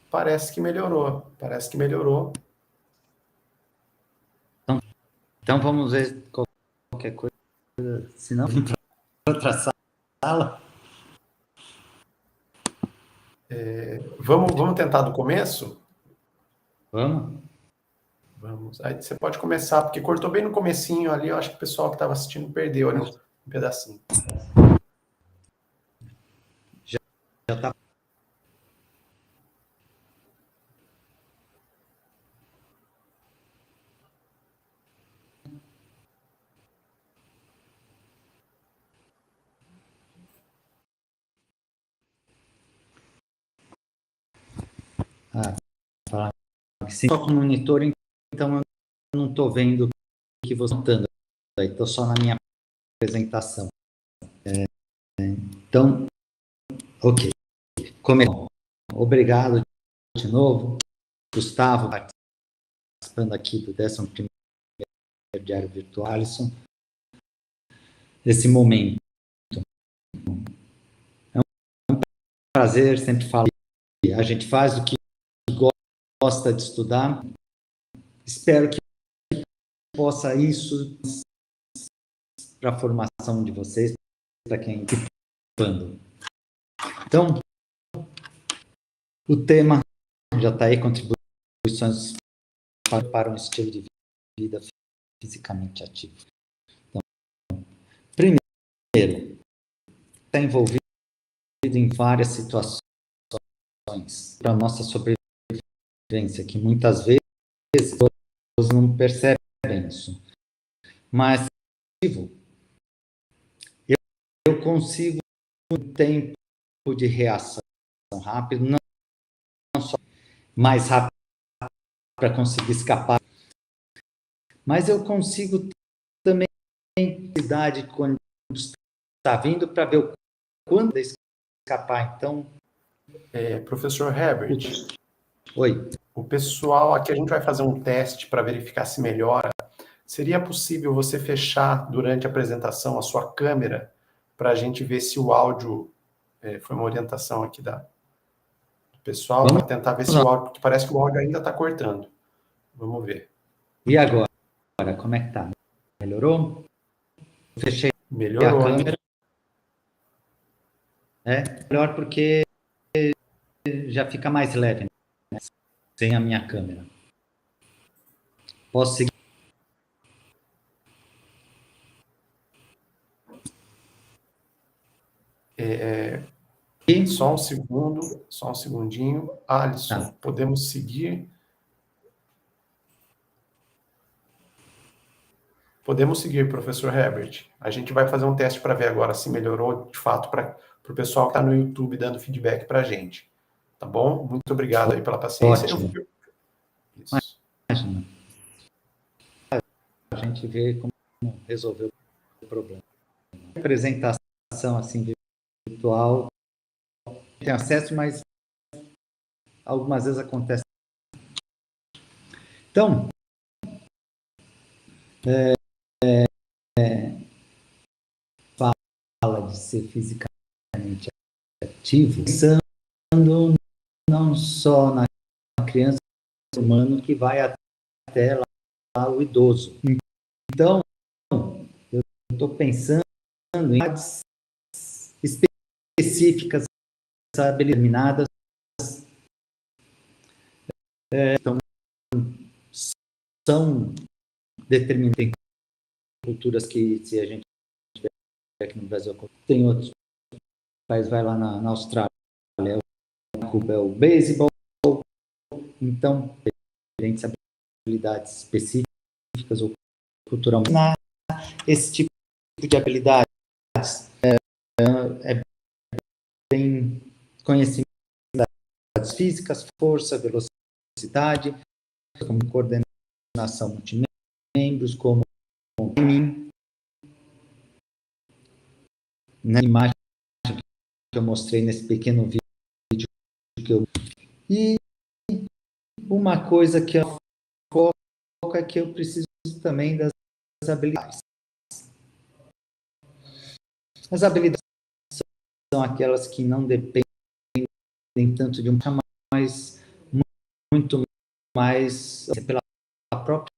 Parece que melhorou.
Então vamos ver qualquer coisa, se não vir para outra sala.
Vamos tentar do começo?
Vamos.
Aí você pode começar, porque cortou bem no comecinho ali, eu acho que o pessoal que estava assistindo perdeu ali um pedacinho.
Já está. Sim, só com o monitor, então eu não estou vendo o que você está contando. Estou só na minha apresentação. Então, ok. Obrigado de novo, Gustavo, participando aqui do 11º Diário Virtual, Alisson. Esse momento. É um prazer, sempre falo. A gente faz o que gosta de estudar. Espero que possa isso para a formação de vocês, para quem está participando. Então, o tema já está aí, contribuições para um estilo de vida fisicamente ativo. Então, primeiro, está envolvido em várias situações para a nossa sobrevivência, que muitas vezes as pessoas não percebem isso. Mas eu consigo um tempo de reação rápido, não só mais rápido para conseguir escapar, mas eu consigo também idade quando está vindo para ver o quando escapar. Então,
professor Herbert.
Oi.
O pessoal, aqui a gente vai fazer um teste para verificar se melhora. Seria possível você fechar durante a apresentação a sua câmera para a gente ver se o áudio... foi uma orientação aqui do pessoal, para tentar ver se o áudio... Porque parece que o áudio ainda está cortando. Vamos ver.
E agora? Como é que tá? Melhorou? Fechei
Melhorou,
a câmera. Melhor porque já fica mais leve, né? Sem a minha câmera. Posso seguir?
Só um segundo, só um segundinho. Alisson, podemos seguir? Podemos seguir, professor Herbert. A gente vai fazer um teste para ver agora se melhorou de fato para o pessoal que está no YouTube dando feedback para a gente. Tá bom? Muito obrigado aí pela paciência.
Ótimo.
Isso.
Imagina. A gente vê como resolver o problema. Apresentação assim virtual, tem acesso, mas algumas vezes acontece. Então, fala de ser fisicamente ativo, pensando não só na criança, no humano que vai até lá o idoso. Então, eu estou pensando em habilidades específicas, determinadas, então, são determinadas em culturas que, se a gente tiver aqui no Brasil, tem outros países, vai lá na Austrália, é o beisebol, então, diferentes habilidades específicas ou culturalmente. Esse tipo de habilidades é bem conhecimento das físicas, força, velocidade, como coordenação multimembros, como timing, na imagem que eu mostrei nesse pequeno vídeo que eu... E uma coisa que eu foco é que eu preciso também das habilidades. As habilidades são aquelas que não dependem tanto de um, mas muito mais pela própria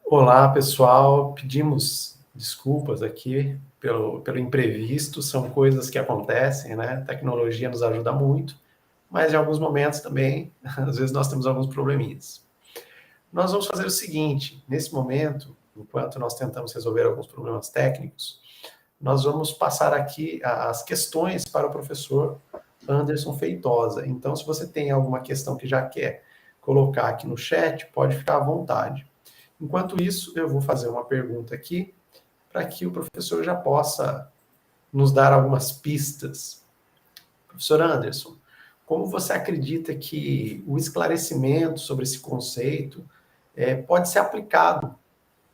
Olá, pessoal. Pedimos desculpas aqui pelo imprevisto, são coisas que acontecem, né? A tecnologia nos ajuda muito, mas em alguns momentos também, às vezes nós temos alguns probleminhas. Nós vamos fazer o seguinte, nesse momento, enquanto nós tentamos resolver alguns problemas técnicos, nós vamos passar aqui as questões para o professor Anderson Feitosa. Então, se você tem alguma questão que já quer colocar aqui no chat, pode ficar à vontade. Enquanto isso, eu vou fazer uma pergunta aqui para que o professor já possa nos dar algumas pistas. Professor Anderson, como você acredita que o esclarecimento sobre esse conceito pode ser aplicado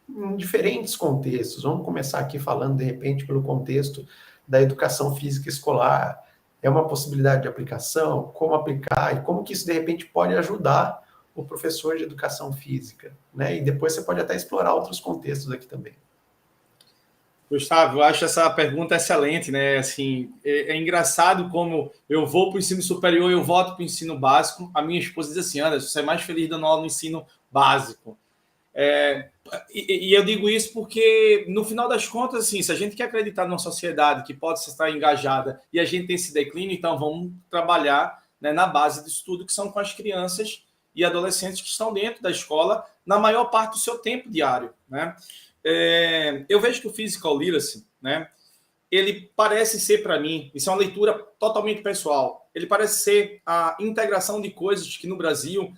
em diferentes contextos? Vamos começar aqui falando, de repente, pelo contexto da educação física escolar. É uma possibilidade de aplicação? Como aplicar? E como que isso, de repente, pode ajudar o professor de educação física, né? E depois você pode até explorar outros contextos aqui também.
Gustavo, eu acho essa pergunta excelente, né? Assim, é engraçado como eu vou para o ensino superior e eu volto para o ensino básico. A minha esposa diz assim, Anderson, você é mais feliz dando aula no ensino básico. E eu digo isso porque, no final das contas, assim, se a gente quer acreditar numa sociedade que pode estar engajada e a gente tem esse declínio, então vamos trabalhar, né, na base disso tudo, que são com as crianças e adolescentes que estão dentro da escola na maior parte do seu tempo diário, né? Eu vejo que o Physical Literacy, né, ele parece ser, para mim, isso é uma leitura totalmente pessoal, ele parece ser a integração de coisas que no Brasil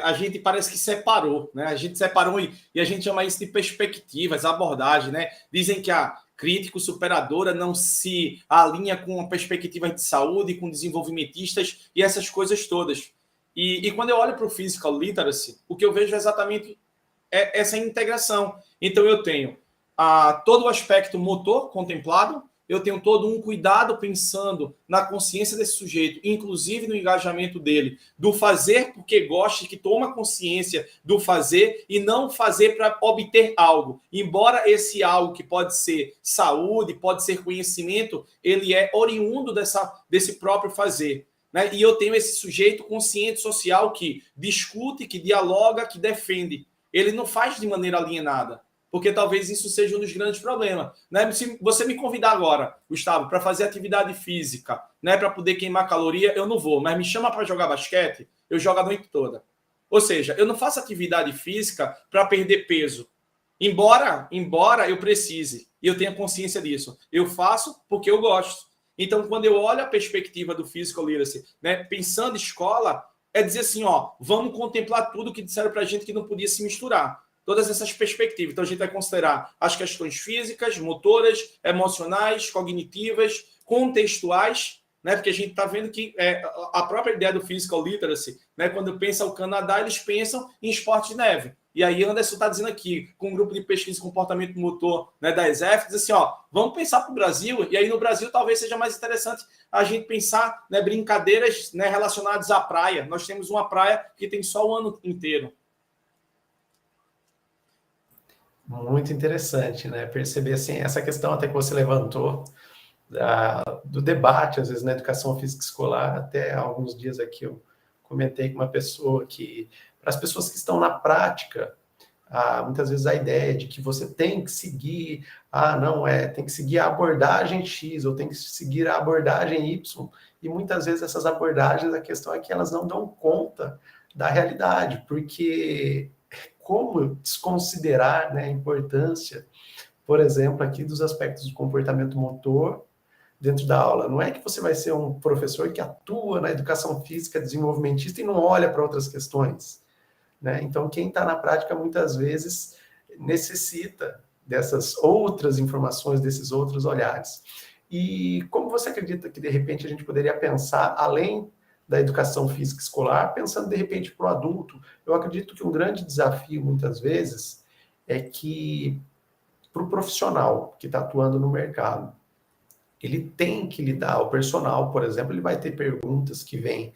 a gente parece que separou, né? A gente separou e a gente chama isso de perspectivas, abordagem, né? Dizem que a crítica superadora não se alinha com a perspectiva de saúde, com desenvolvimentistas e essas coisas todas. E quando eu olho para o Physical Literacy, o que eu vejo é exatamente essa integração. Então, eu tenho todo o aspecto motor contemplado, eu tenho todo um cuidado pensando na consciência desse sujeito, inclusive no engajamento dele, do fazer porque gosta, que toma consciência do fazer e não fazer para obter algo. Embora esse algo que pode ser saúde, pode ser conhecimento, ele é oriundo desse próprio fazer. Né? E eu tenho esse sujeito consciente social que discute, que dialoga, que defende. Ele não faz de maneira alienada, porque talvez isso seja um dos grandes problemas. Né? Se você me convidar agora, Gustavo, para fazer atividade física, né, para poder queimar caloria, eu não vou, mas me chama para jogar basquete, eu jogo a noite toda. Ou seja, eu não faço atividade física para perder peso, embora eu precise, e eu tenha consciência disso. Eu faço porque eu gosto. Então, quando eu olho a perspectiva do Physical Literacy, né, pensando em escola, é dizer assim, ó, vamos contemplar tudo que disseram para a gente que não podia se misturar. Todas essas perspectivas. Então, a gente vai considerar as questões físicas, motoras, emocionais, cognitivas, contextuais, né? Porque a gente está vendo que a própria ideia do Physical Literacy, né? Quando pensa o Canadá, eles pensam em esporte de neve. E aí, Anderson está dizendo aqui, com um grupo de pesquisa de comportamento motor, né, da ESEF, diz assim, ó, vamos pensar para o Brasil, e aí no Brasil talvez seja mais interessante a gente pensar, né, brincadeiras, né, relacionadas à praia. Nós temos uma praia que tem sol o ano inteiro.
Muito interessante, né? Perceber, assim, essa questão até que você levantou, do debate, às vezes, na educação física escolar. Até há alguns dias aqui eu comentei com uma pessoa que, para as pessoas que estão na prática, muitas vezes a ideia de que você tem que seguir, tem que seguir a abordagem X, ou tem que seguir a abordagem Y, e muitas vezes essas abordagens, a questão é que elas não dão conta da realidade, porque como desconsiderar, né, a importância, por exemplo, aqui dos aspectos do comportamento motor dentro da aula. Não é que você vai ser um professor que atua na educação física desenvolvimentista e não olha para outras questões, né? Então, quem está na prática, muitas vezes, necessita dessas outras informações, desses outros olhares. E como você acredita que, de repente, a gente poderia pensar, além da educação física escolar, pensando, de repente, para o adulto? Eu acredito que um grande desafio, muitas vezes, é que, para o profissional que está atuando no mercado, ele tem que lidar, o personal, por exemplo, ele vai ter perguntas que vêm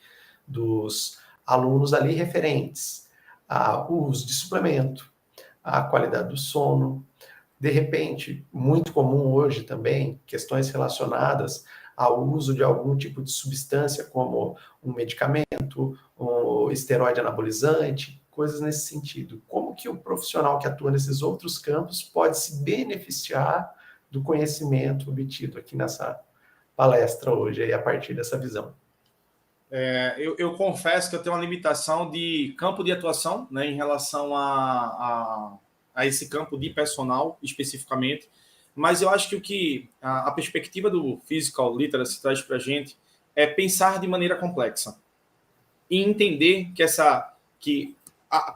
dos alunos ali referentes ao uso de suplemento, à qualidade do sono. De repente, muito comum hoje também, questões relacionadas ao uso de algum tipo de substância, como um medicamento, um esteroide anabolizante, coisas nesse sentido. Como que o profissional que atua nesses outros campos pode se beneficiar do conhecimento obtido aqui nessa palestra hoje, aí, a partir dessa visão?
Eu confesso que eu tenho uma limitação de campo de atuação, né, em relação a esse campo de personal, especificamente, mas eu acho que o que a perspectiva do Physical Literacy traz para a gente é pensar de maneira complexa e entender que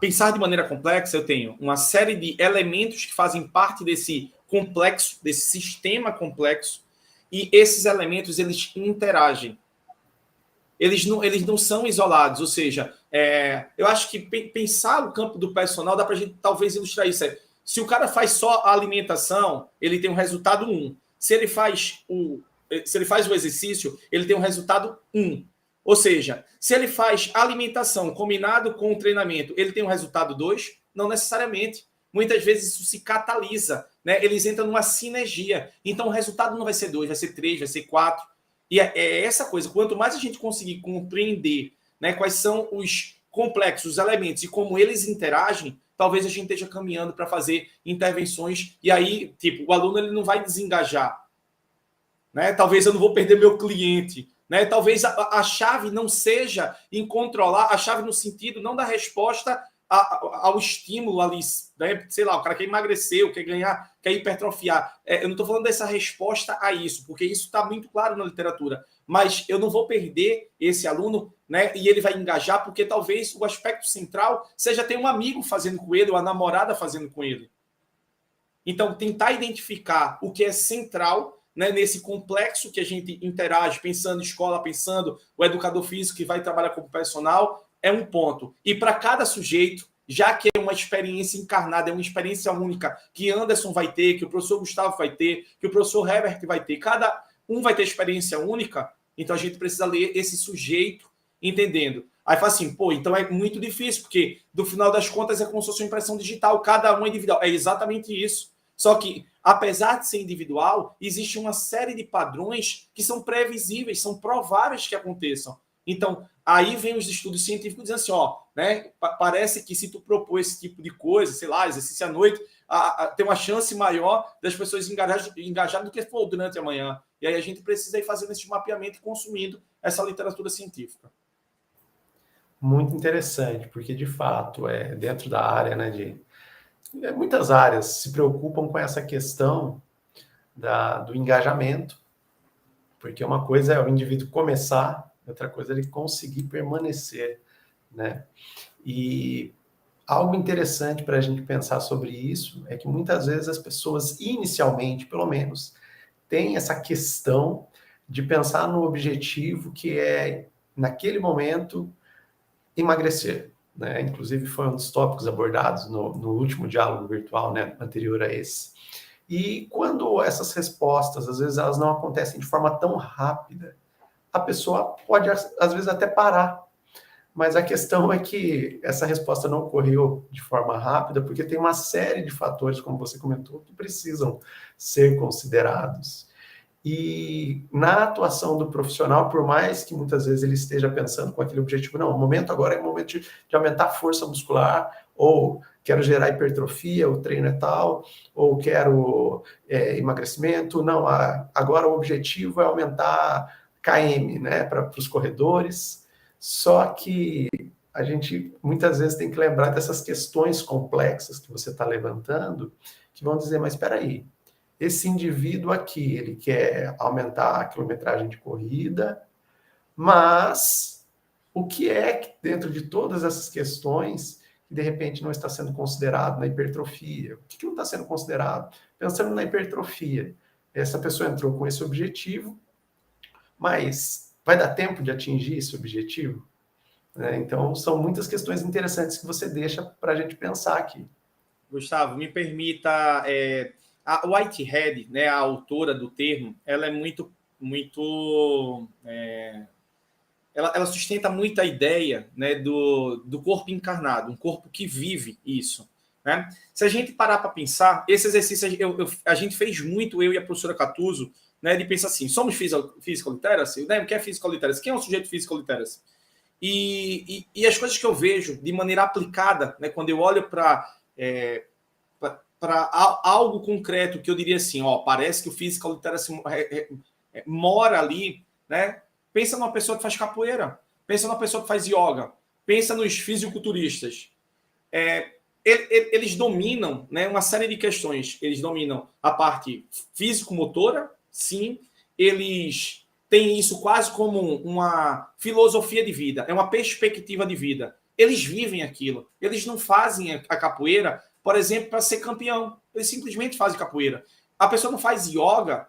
pensar de maneira complexa, eu tenho uma série de elementos que fazem parte desse complexo, desse sistema complexo, e esses elementos, eles interagem. Eles não são isolados, ou seja, eu acho que pensar o campo do personal dá para a gente talvez ilustrar isso. Se o cara faz só a alimentação, ele tem um resultado 1. Se ele faz o exercício, ele tem um resultado 1. Ou seja, se ele faz alimentação combinado com o treinamento, ele tem um resultado 2? Não necessariamente. Muitas vezes isso se catalisa, né? Eles entram numa sinergia. Então o resultado não vai ser 2, vai ser 3, vai ser 4. E é essa coisa, quanto mais a gente conseguir compreender, né, quais são os complexos, os elementos e como eles interagem, talvez a gente esteja caminhando para fazer intervenções e aí, tipo, o aluno ele não vai desengajar, né? Talvez eu não vou perder meu cliente, né? Talvez a chave não seja em controlar, a chave no sentido não da resposta ao estímulo ali, né? Sei lá, o cara quer emagrecer, quer ganhar, quer hipertrofiar. Eu não estou falando dessa resposta a isso, porque isso está muito claro na literatura. Mas eu não vou perder esse aluno, né? E ele vai engajar, porque talvez o aspecto central seja ter um amigo fazendo com ele, ou a namorada fazendo com ele. Então, tentar identificar o que é central, né, nesse complexo que a gente interage, pensando em escola, pensando o educador físico que vai trabalhar como personal, é um ponto. E para cada sujeito, já que é uma experiência encarnada, é uma experiência única, que Anderson vai ter, que o professor Gustavo vai ter, que o professor Herbert vai ter, cada um vai ter experiência única, então a gente precisa ler esse sujeito entendendo. Aí fala assim, pô, então é muito difícil, porque do final das contas é como se fosse uma impressão digital, cada um é individual. É exatamente isso. Só que, apesar de ser individual, existe uma série de padrões que são previsíveis, são prováveis que aconteçam. Então, aí vem os estudos científicos dizendo assim, ó, né, parece que se tu propor esse tipo de coisa, sei lá, exercício à noite, tem uma chance maior das pessoas engajarem do que for durante a manhã. E aí a gente precisa ir fazendo esse mapeamento e consumindo essa literatura científica.
Muito interessante, porque de fato, dentro da área, né, muitas áreas se preocupam com essa questão do engajamento, porque uma coisa é o indivíduo começar, outra coisa é ele conseguir permanecer, né? E algo interessante para a gente pensar sobre isso é que muitas vezes as pessoas, inicialmente, pelo menos, têm essa questão de pensar no objetivo que é, naquele momento, emagrecer, né? Inclusive foi um dos tópicos abordados no último diálogo virtual, né, anterior a esse. E quando essas respostas, às vezes, elas não acontecem de forma tão rápida, a pessoa pode, às vezes, até parar. Mas a questão é que essa resposta não ocorreu de forma rápida, porque tem uma série de fatores, como você comentou, que precisam ser considerados. E na atuação do profissional, por mais que muitas vezes ele esteja pensando com aquele objetivo, não, o momento agora é o momento de aumentar a força muscular, ou quero gerar hipertrofia, o treino é tal, ou quero emagrecimento, não, agora o objetivo é aumentar KM, né, para os corredores, só que a gente muitas vezes tem que lembrar dessas questões complexas que você está levantando, que vão dizer, mas espera aí, esse indivíduo aqui, ele quer aumentar a quilometragem de corrida, mas o que é que dentro de todas essas questões que de repente não está sendo considerado na hipertrofia? O que não está sendo considerado? Pensando na hipertrofia, essa pessoa entrou com esse objetivo, mas vai dar tempo de atingir esse objetivo? Então, são muitas questões interessantes que você deixa para a gente pensar aqui.
Gustavo, me permita... A Whitehead, né, a autora do termo, ela é muito ela sustenta muito a ideia, né, do corpo encarnado, um corpo que vive isso, né? Se a gente parar para pensar, esse exercício a gente fez muito, eu e a professora Catuso, né, de pensar assim, somos physical literacy? Né? O que é physical literacy? Quem é um sujeito physical literacy? E as coisas que eu vejo de maneira aplicada, né, quando eu olho para algo concreto, que eu diria assim, ó, parece que o physical literacy mora ali, né? Pensa numa pessoa que faz capoeira, pensa numa pessoa que faz yoga, pensa nos fisiculturistas. Eles dominam, né, uma série de questões. Eles dominam a parte físico-motora, sim. Eles têm isso quase como uma filosofia de vida, é uma perspectiva de vida. Eles vivem aquilo. Eles não fazem a capoeira, por exemplo, para ser campeão. Eles simplesmente fazem capoeira. A pessoa não faz yoga,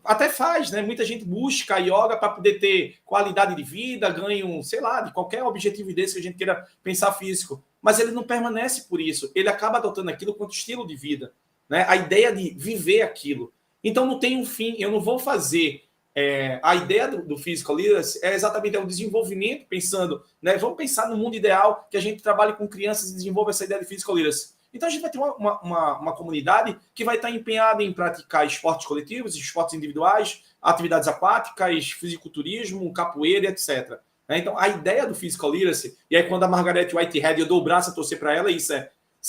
até faz, né? Muita gente busca yoga para poder ter qualidade de vida, ganho, sei lá, de qualquer objetivo desse que a gente queira pensar físico. Mas ele não permanece por isso. Ele acaba adotando aquilo quanto estilo de vida, né? A ideia de viver aquilo. Então não tem um fim. Eu não vou fazer... a ideia do Physical Literacy é exatamente o desenvolvimento, pensando, né? Vamos pensar no mundo ideal, que a gente trabalhe com crianças e desenvolva essa ideia de Physical Literacy. Então a gente vai ter uma comunidade que vai estar empenhada em praticar esportes coletivos, esportes individuais, atividades aquáticas, fisiculturismo, capoeira, etc. Então a ideia do Physical Literacy, e aí quando a Margaret Whitehead, eu dou o braço a torcer para ela, isso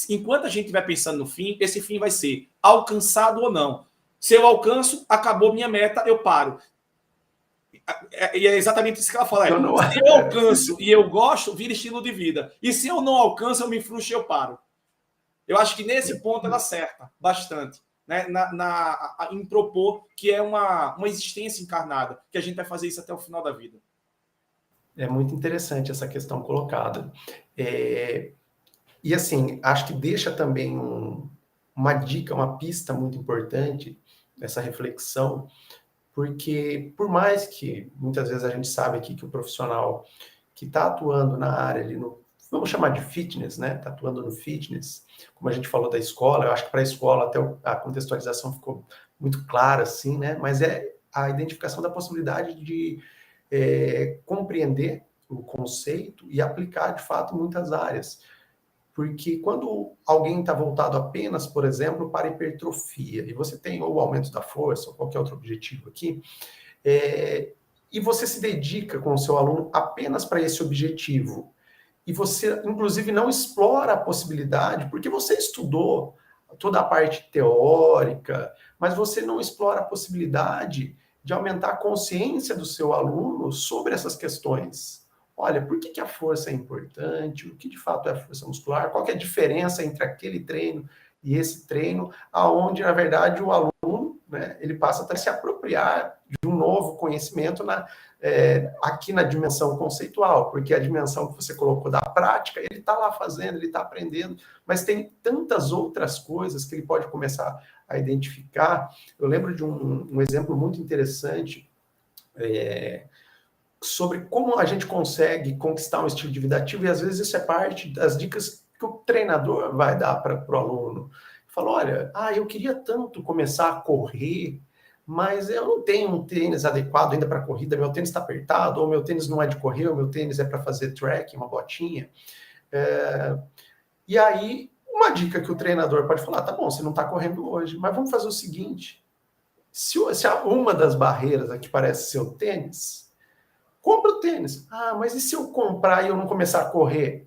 enquanto a gente estiver pensando no fim, esse fim vai ser alcançado ou não. Se eu alcanço, acabou minha meta, eu paro. E é exatamente isso que ela fala. Se eu alcanço e eu gosto, vira estilo de vida. E se eu não alcanço, eu me frustro e eu paro. Eu acho que nesse ponto ela acerta bastante, né? Em propor que é uma existência encarnada, que a gente vai fazer isso até o final da vida.
É muito interessante essa questão colocada. E assim, acho que deixa também uma dica, uma pista muito importante nessa reflexão, porque por mais que muitas vezes a gente sabe aqui que o profissional que está atuando na área ali vamos chamar de fitness, né? Está atuando no fitness, como a gente falou da escola, eu acho que para a escola até a contextualização ficou muito clara, assim, né? Mas é a identificação da possibilidade de compreender o conceito e aplicar, de fato, em muitas áreas. Porque quando alguém está voltado apenas, por exemplo, para hipertrofia, e você tem ou o aumento da força, ou qualquer outro objetivo aqui, e você se dedica com o seu aluno apenas para esse objetivo, e você, inclusive, não explora a possibilidade, porque você estudou toda a parte teórica, mas você não explora a possibilidade de aumentar a consciência do seu aluno sobre essas questões. Olha, por que a força é importante? O que de fato é a força muscular? Qual que é a diferença entre aquele treino e esse treino? Aonde, na verdade, o aluno, né, ele passa a se apropriar de um novo conhecimento aqui na dimensão conceitual, porque a dimensão que você colocou da prática, ele está lá fazendo, ele está aprendendo, mas tem tantas outras coisas que ele pode começar a identificar. Eu lembro de um exemplo muito interessante sobre como a gente consegue conquistar um estilo de vida ativo, e às vezes isso é parte das dicas que o treinador vai dar para o aluno. Fala, olha, eu queria tanto começar a correr, mas eu não tenho um tênis adequado ainda para corrida, meu tênis está apertado, ou meu tênis não é de correr, ou meu tênis é para fazer track, uma botinha. E aí, uma dica que o treinador pode falar, tá bom, você não está correndo hoje, mas vamos fazer o seguinte, se uma das barreiras aqui parece ser o tênis, compra o tênis. Mas e se eu comprar e eu não começar a correr?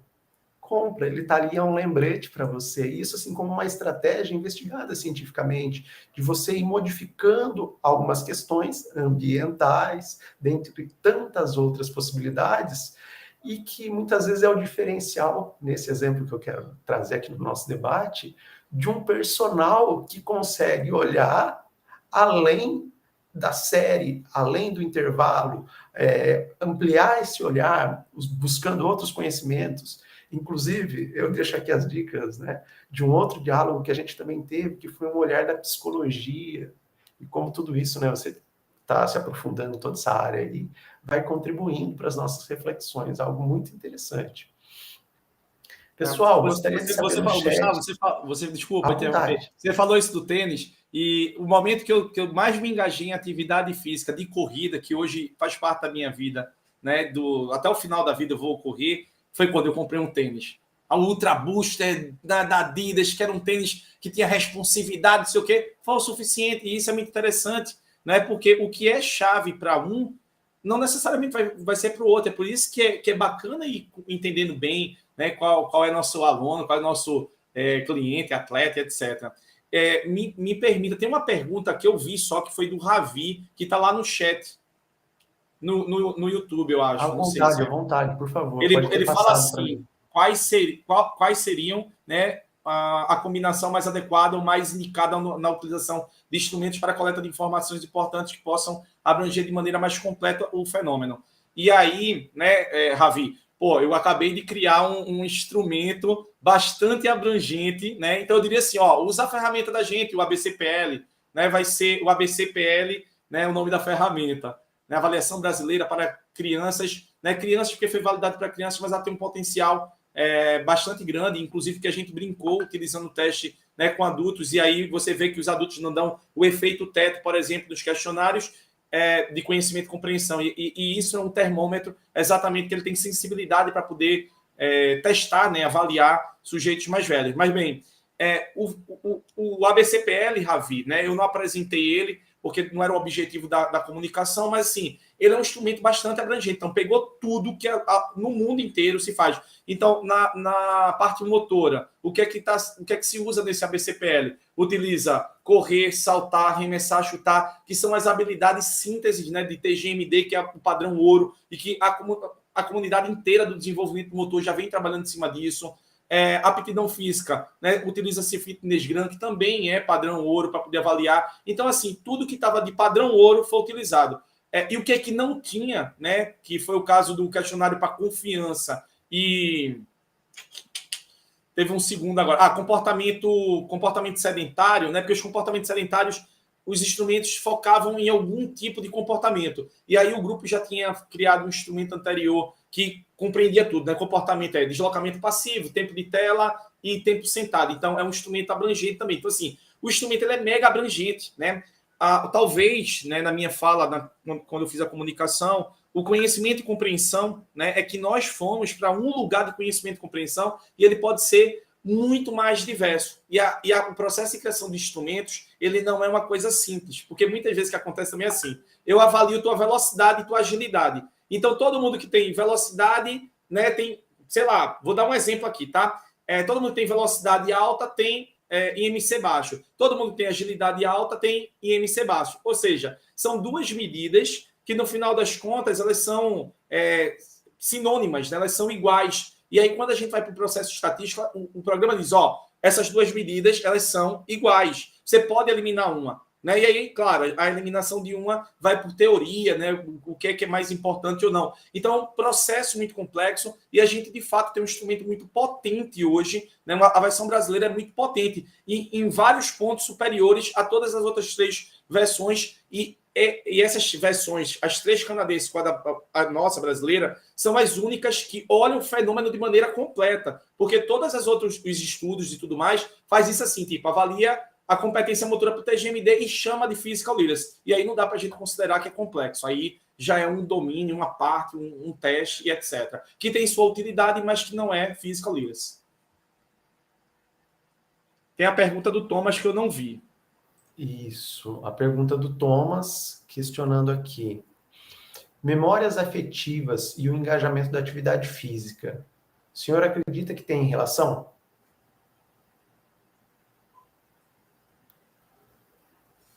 Compra, ele está ali, é um lembrete para você. Isso, assim, como uma estratégia investigada cientificamente, de você ir modificando algumas questões ambientais, dentre tantas outras possibilidades, e que muitas vezes é o diferencial, nesse exemplo que eu quero trazer aqui no nosso debate, de um personal que consegue olhar além da série, além do intervalo, ampliar esse olhar, buscando outros conhecimentos. Inclusive, eu deixo aqui as dicas, né, de um outro diálogo que a gente também teve, que foi um olhar da psicologia, e como tudo isso, né, você está se aprofundando em toda essa área aí, vai contribuindo para as nossas reflexões, algo muito interessante. Pessoal, gostaria de saber
você falou, Gustavo, desculpa interromper. Você falou isso do tênis, e o momento que eu mais me engajei em atividade física de corrida, que hoje faz parte da minha vida, né, até o final da vida eu vou correr, foi quando eu comprei um tênis. A Ultra Booster da Adidas, que era um tênis que tinha responsividade, não sei o quê, foi o suficiente. E isso é muito interessante, né? Porque o que é chave para um não necessariamente vai ser para o outro. É por isso que é bacana ir entendendo bem, né, qual é nosso aluno, qual é nosso cliente, atleta, etc. Me permita, tem uma pergunta que eu vi só, que foi do Ravi, que está lá no chat, no YouTube, eu acho. Não sei se
À vontade, por favor.
ele fala assim, quais seriam, né, a combinação mais adequada ou mais indicada na utilização de instrumentos para a coleta de informações importantes que possam abranger de maneira mais completa o fenômeno. E aí, né, Ravi, eu acabei de criar um instrumento bastante abrangente, né? Então eu diria assim, usa a ferramenta da gente, o ABCPL, né? Vai ser o ABCPL, né, o nome da ferramenta, né? Avaliação brasileira para crianças, né? Crianças porque foi validado para crianças, mas ela tem um potencial bastante grande, inclusive que a gente brincou utilizando o teste, né, com adultos, e aí você vê que os adultos não dão o efeito teto, por exemplo, dos questionários de conhecimento e compreensão, e isso é um termômetro exatamente que ele tem sensibilidade para poder testar, né, avaliar sujeitos mais velhos. Mas bem, o ABCPL, Ravi, né, eu não apresentei ele porque não era o objetivo da comunicação, mas assim, ele é um instrumento bastante abrangente, então pegou tudo que no mundo inteiro se faz. Então, na parte motora, o que é que se usa nesse ABCPL? Utiliza correr, saltar, arremessar, chutar, que são as habilidades sínteses, né, de TGMD, que é o padrão ouro, e que a comunidade inteira do desenvolvimento motor já vem trabalhando em cima disso. Aptidão física, né? Utiliza-se Fitness Gram, que também é padrão ouro para poder avaliar. Então, assim, tudo que estava de padrão ouro foi utilizado. E o que é que não tinha, né? Que foi o caso do questionário para confiança. E teve um segundo agora. Comportamento sedentário, né? Porque os comportamentos sedentários, os instrumentos focavam em algum tipo de comportamento. E aí o grupo já tinha criado um instrumento anterior que compreendia tudo, né? Comportamento deslocamento passivo, tempo de tela e tempo sentado. Então, é um instrumento abrangente também. Então, assim, o instrumento ele é mega abrangente, né? Talvez, né, na minha fala, quando eu fiz a comunicação, o conhecimento e compreensão, né, é que nós fomos para um lugar de conhecimento e compreensão e ele pode ser muito mais diverso. O processo de criação de instrumentos, ele não é uma coisa simples, porque muitas vezes o que acontece também é assim, eu avalio tua velocidade e tua agilidade. Então, todo mundo que tem velocidade, né, tem, sei lá, vou dar um exemplo aqui, tá? Todo mundo que tem velocidade alta tem IMC baixo. Todo mundo que tem agilidade alta tem IMC baixo. Ou seja, são duas medidas que, no final das contas, elas são sinônimas, né? Elas são iguais. E aí, quando a gente vai para o processo estatístico, o programa diz, essas duas medidas, elas são iguais. Você pode eliminar uma. Né? E aí, claro, a eliminação de uma vai por teoria, né? O que é mais importante ou não. Então, é um processo muito complexo e a gente, de fato, tem um instrumento muito potente hoje. Né? A versão brasileira é muito potente e em vários pontos superiores a todas as outras três versões. E essas versões, as três canadenses com a nossa brasileira, são as únicas que olham o fenômeno de maneira completa. Porque todas as outras, os estudos e tudo mais, faz isso assim, tipo, avalia a competência motora para o TGMD e chama de Physical Literacy. E aí não dá para a gente considerar que é complexo. Aí já é um domínio, uma parte, um teste e etc. Que tem sua utilidade, mas que não é Physical Literacy. Tem a pergunta do Thomas que eu não vi.
Isso. A pergunta do Thomas, questionando aqui. Memórias afetivas e o engajamento da atividade física. O senhor acredita que tem relação?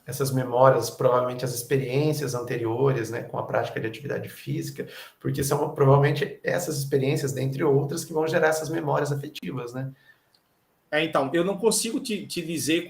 Essas memórias, provavelmente as experiências anteriores, né, com a prática de atividade física, porque são provavelmente essas experiências, dentre outras, que vão gerar essas memórias afetivas, né?
Então, eu não consigo te dizer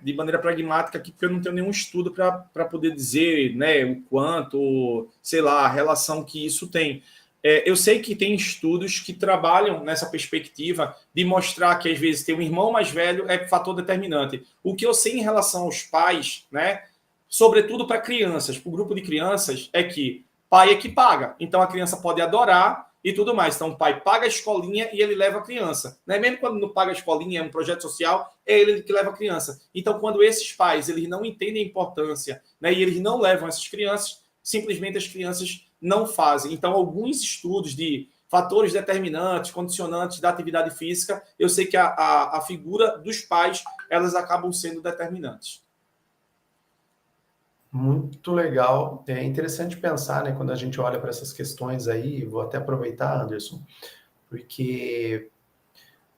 de maneira pragmática aqui, porque eu não tenho nenhum estudo para poder dizer, né, o quanto, sei lá, a relação que isso tem. Eu sei que tem estudos que trabalham nessa perspectiva de mostrar que, às vezes, ter um irmão mais velho é fator determinante. O que eu sei em relação aos pais, né, sobretudo para crianças, para o grupo de crianças, é que pai é que paga. Então, a criança pode adorar e tudo mais. Então, o pai paga a escolinha e ele leva a criança. Né? Mesmo quando não paga a escolinha, é um projeto social, é ele que leva a criança. Então, quando esses pais eles não entendem a importância, né, e eles não levam essas crianças, simplesmente as crianças não fazem. Então, alguns estudos de fatores determinantes, condicionantes da atividade física, eu sei que a figura dos pais, elas acabam sendo determinantes.
Muito legal. É interessante pensar, né, quando a gente olha para essas questões aí, vou até aproveitar, Anderson, porque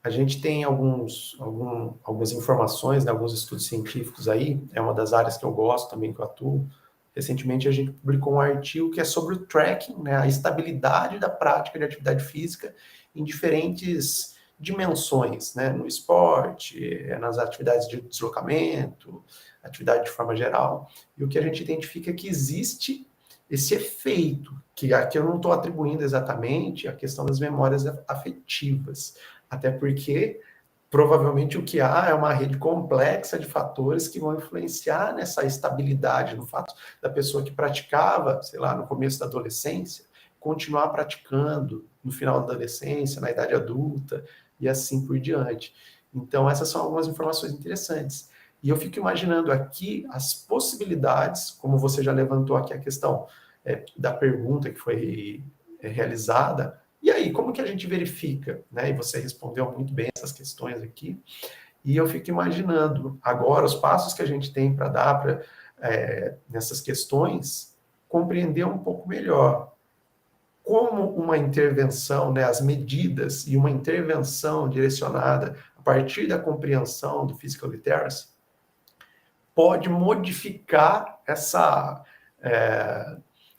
a gente tem algumas informações, né, alguns estudos científicos aí, é uma das áreas que eu gosto também, que eu atuo. Recentemente a gente publicou um artigo que é sobre o tracking, né, a estabilidade da prática de atividade física em diferentes dimensões, né, no esporte, nas atividades de deslocamento, atividade de forma geral. E o que a gente identifica é que existe esse efeito, que aqui eu não estou atribuindo exatamente a questão das memórias afetivas, até porque provavelmente o que há é uma rede complexa de fatores que vão influenciar nessa estabilidade, no fato da pessoa que praticava, sei lá, no começo da adolescência, continuar praticando no final da adolescência, na idade adulta e assim por diante. Então, essas são algumas informações interessantes. E eu fico imaginando aqui as possibilidades, como você já levantou aqui a questão da pergunta que foi realizada. E aí, como que a gente verifica? Né? E você respondeu muito bem essas questões aqui. E eu fico imaginando agora os passos que a gente tem para dar nessas questões, compreender um pouco melhor como uma intervenção, né, as medidas e uma intervenção direcionada a partir da compreensão do physical literacy pode modificar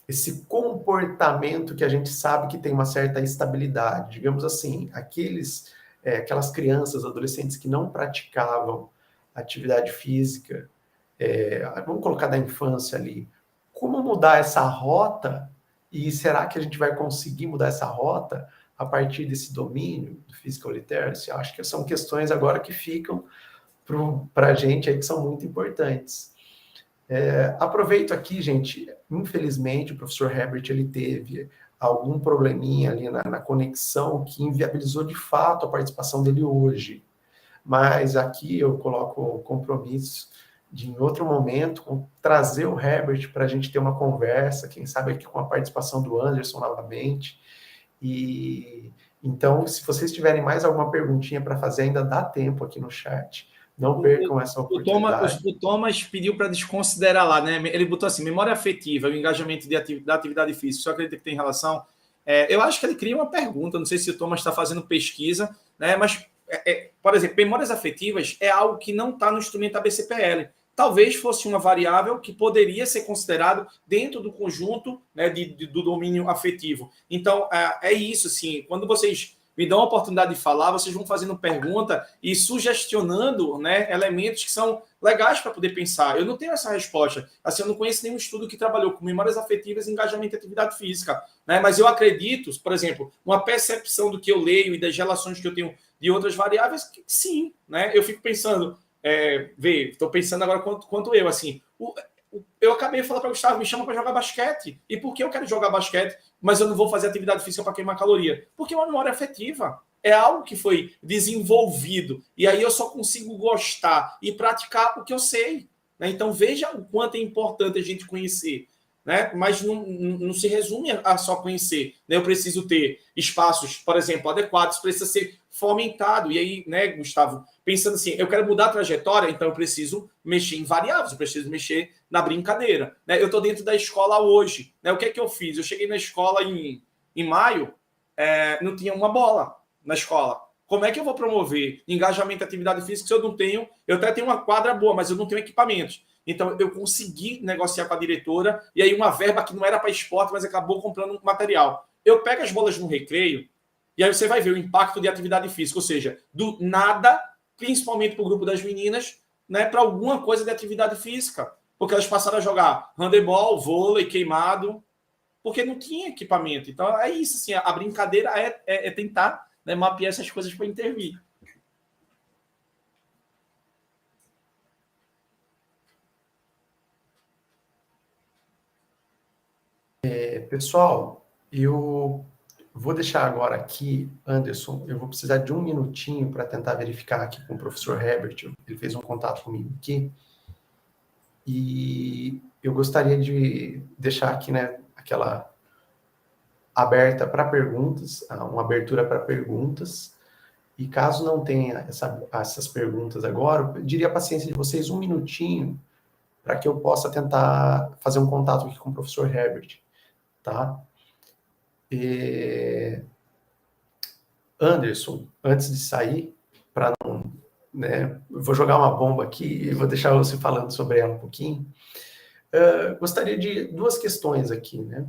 esse comportamento que a gente sabe que tem uma certa estabilidade. Digamos assim, aquelas crianças, adolescentes que não praticavam atividade física, vamos colocar da infância ali, como mudar essa rota? E será que a gente vai conseguir mudar essa rota a partir desse domínio do physical literacy? Eu acho que são questões agora que ficam para a gente aí que são muito importantes. Aproveito aqui, gente, infelizmente o professor Herbert ele teve algum probleminha ali na conexão que inviabilizou de fato a participação dele hoje. Mas aqui eu coloco o compromisso de, em outro momento, trazer o Herbert para a gente ter uma conversa, quem sabe aqui com a participação do Anderson novamente. E então, se vocês tiverem mais alguma perguntinha para fazer, ainda dá tempo aqui no chat. Não percam essa oportunidade.
O Thomas pediu para desconsiderar lá, né? Ele botou assim: memória afetiva, o engajamento da atividade física. Só acredita que tem relação? Eu acho que ele cria uma pergunta, não sei se o Thomas está fazendo pesquisa, né? Mas, por exemplo, memórias afetivas é algo que não está no instrumento ABCPL. Talvez fosse uma variável que poderia ser considerado dentro do conjunto, né, do domínio afetivo. Então, é isso, assim, quando vocês me dão a oportunidade de falar, vocês vão fazendo pergunta e sugestionando, né, elementos que são legais para poder pensar. Eu não tenho essa resposta. Assim, eu não conheço nenhum estudo que trabalhou com memórias afetivas, engajamento e atividade física, né? Mas eu acredito, por exemplo, uma percepção do que eu leio e das relações que eu tenho de outras variáveis, que sim, né? Eu fico pensando, estou pensando agora quanto eu, assim, eu acabei de falar para o Gustavo, me chama para jogar basquete. E por que eu quero jogar basquete, mas eu não vou fazer atividade física para queimar caloria? Porque é uma memória afetiva. É algo que foi desenvolvido. E aí eu só consigo gostar e praticar o que eu sei. Né? Então veja o quanto é importante a gente conhecer. Né? Mas não se resume a só conhecer. Né? Eu preciso ter espaços, por exemplo, adequados, precisa ser fomentado. E aí, né, Gustavo, pensando assim, eu quero mudar a trajetória, então eu preciso mexer em variáveis, eu preciso mexer na brincadeira. Né? Eu estou dentro da escola hoje. Né? O que é que eu fiz? Eu cheguei na escola em maio, não tinha uma bola na escola. Como é que eu vou promover engajamento e atividade física se eu não tenho? Eu até tenho uma quadra boa, mas eu não tenho equipamentos. Então, eu consegui negociar com a diretora, e aí uma verba que não era para esporte, mas acabou comprando um material. Eu pego as bolas no recreio, e aí você vai ver o impacto de atividade física, ou seja, do nada, principalmente para o grupo das meninas, né, para alguma coisa de atividade física. Porque elas passaram a jogar handebol, vôlei, queimado, porque não tinha equipamento. Então, é isso, assim, a brincadeira é tentar, né, mapear essas coisas para intervir.
Pessoal, eu vou deixar agora aqui, Anderson, eu vou precisar de um minutinho para tentar verificar aqui com o professor Herbert, ele fez um contato comigo aqui, e eu gostaria de deixar aqui, né, aquela aberta para perguntas, uma abertura para perguntas, e caso não tenha essas perguntas agora, eu pediria a paciência de vocês um minutinho para que eu possa tentar fazer um contato aqui com o professor Herbert, tá? Anderson, antes de sair, para não, né, eu vou jogar uma bomba aqui e vou deixar você falando sobre ela um pouquinho. Gostaria de duas questões aqui, né?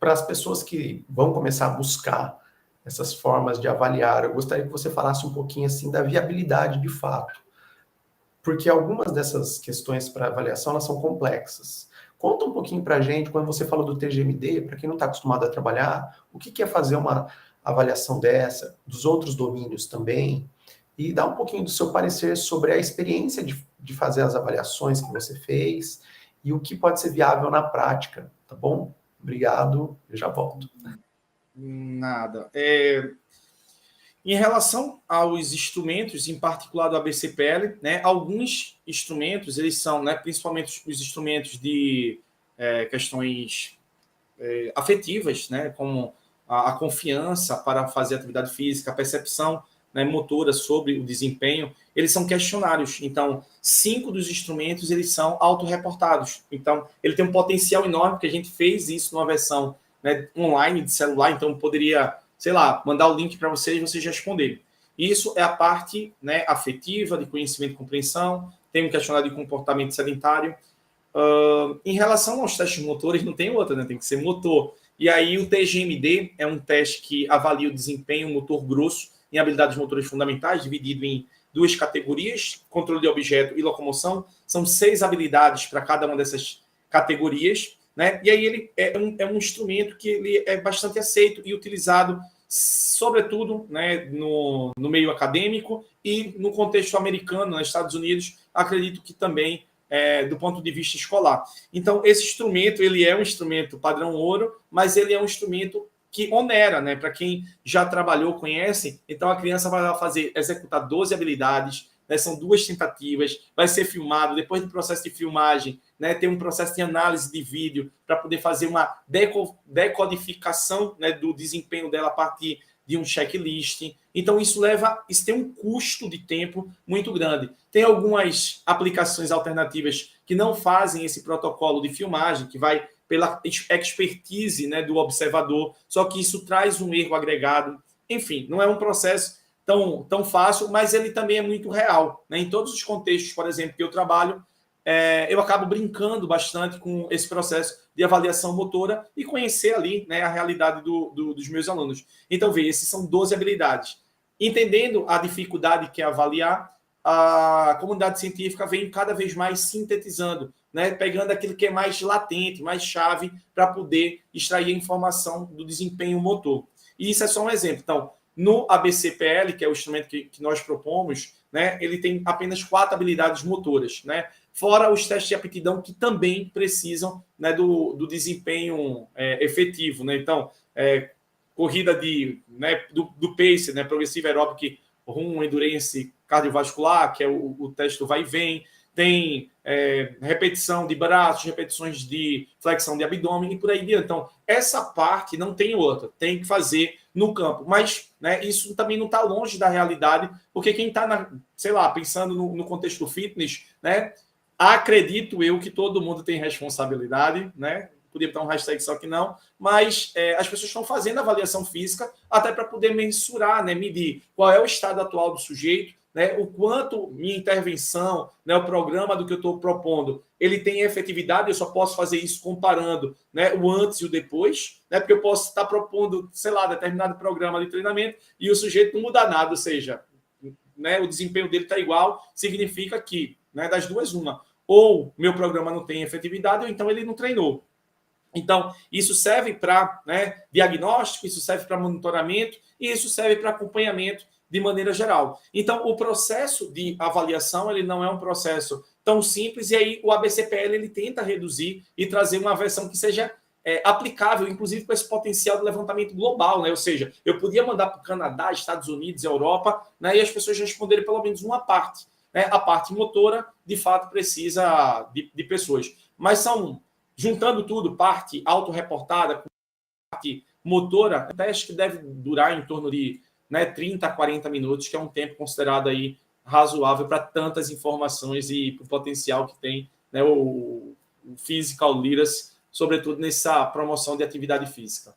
Para as pessoas que vão começar a buscar essas formas de avaliar, eu gostaria que você falasse um pouquinho assim da viabilidade de fato, porque algumas dessas questões para avaliação elas são complexas. Conta um pouquinho para a gente, quando você falou do TGMD, para quem não está acostumado a trabalhar, o que é fazer uma avaliação dessa, dos outros domínios também, e dá um pouquinho do seu parecer sobre a experiência de fazer as avaliações que você fez e o que pode ser viável na prática, tá bom? Obrigado, eu já volto.
Nada. Em relação aos instrumentos, em particular do ABCPL, né, alguns instrumentos, eles são, né, principalmente os instrumentos de questões afetivas, né, como a confiança para fazer atividade física, a percepção, né, motora sobre o desempenho, eles são questionários. Então, 5 dos instrumentos, eles são autorreportados. Então, ele tem um potencial enorme, porque a gente fez isso numa versão, né, online, de celular, então poderia, sei lá, mandar o link para vocês e vocês responderem. Isso é a parte, né, afetiva, de conhecimento e compreensão, tem um questionário de comportamento sedentário. Em relação aos testes motores, não tem outra, né? Tem que ser motor. E aí o TGMD é um teste que avalia o desempenho motor grosso em habilidades motoras fundamentais, dividido em 2 categorias, controle de objeto e locomoção. São 6 habilidades para cada uma dessas categorias, né? E aí ele é um instrumento que ele é bastante aceito e utilizado, sobretudo, né, no meio acadêmico e no contexto americano, nos Estados Unidos, acredito que também do ponto de vista escolar. Então, esse instrumento, ele é um instrumento padrão ouro, mas ele é um instrumento que onera, né? Para quem já trabalhou, conhece, então a criança vai executar 12 habilidades, né? São 2 tentativas, vai ser filmado, depois do processo de filmagem, né, tem um processo de análise de vídeo para poder fazer uma decodificação, né, do desempenho dela a partir de um checklist. Então, isso tem um custo de tempo muito grande. Tem algumas aplicações alternativas que não fazem esse protocolo de filmagem, que vai pela expertise, né, do observador, só que isso traz um erro agregado. Enfim, não é um processo tão fácil, mas ele também é muito real, né? Em todos os contextos, por exemplo, que eu trabalho, eu acabo brincando bastante com esse processo de avaliação motora e conhecer ali, né, a realidade dos meus alunos. Então, veja, esses são 12 habilidades. Entendendo a dificuldade que é avaliar, a comunidade científica vem cada vez mais sintetizando, né, pegando aquilo que é mais latente, mais chave, para poder extrair a informação do desempenho motor. E isso é só um exemplo. Então, no ABCPL, que é o instrumento que nós propomos, né, ele tem apenas 4 habilidades motoras, né? Fora os testes de aptidão que também precisam, né, do desempenho efetivo, né? Então, corrida do pace, né, progressive aeróbic, run, endurance cardiovascular, que é o teste do vai e vem, tem repetição de braços, repetições de flexão de abdômen e por aí adiante. Então, essa parte não tem outra, tem que fazer no campo. Mas, né, isso também não está longe da realidade, porque quem está, sei lá, pensando no contexto do fitness, né, acredito eu que todo mundo tem responsabilidade, né? Podia botar um hashtag só que não, mas as pessoas estão fazendo avaliação física até para poder mensurar, né, medir qual é o estado atual do sujeito, né, o quanto minha intervenção, né, o programa do que eu estou propondo, ele tem efetividade. Eu só posso fazer isso comparando, né, o antes e o depois, né, porque eu posso estar propondo, sei lá, determinado programa de treinamento e o sujeito não muda nada, ou seja, né, o desempenho dele está igual, significa que, né, das duas, uma, ou meu programa não tem efetividade, ou então ele não treinou. Então, isso serve para, né, diagnóstico, isso serve para monitoramento e isso serve para acompanhamento de maneira geral. Então, o processo de avaliação, ele não é um processo tão simples, e aí o ABCPL ele tenta reduzir e trazer uma versão que seja aplicável, inclusive com esse potencial de levantamento global, né? Ou seja, eu podia mandar para o Canadá, Estados Unidos, Europa, né, e as pessoas responderem pelo menos uma parte. Né? A parte motora, de fato, precisa de pessoas. Mas juntando tudo, parte autorreportada, parte motora, um teste que deve durar em torno de, né, 30 a 40 minutos, que é um tempo considerado aí razoável para tantas informações e para o potencial que tem, né, o Physical Literacy, sobretudo nessa promoção de atividade física.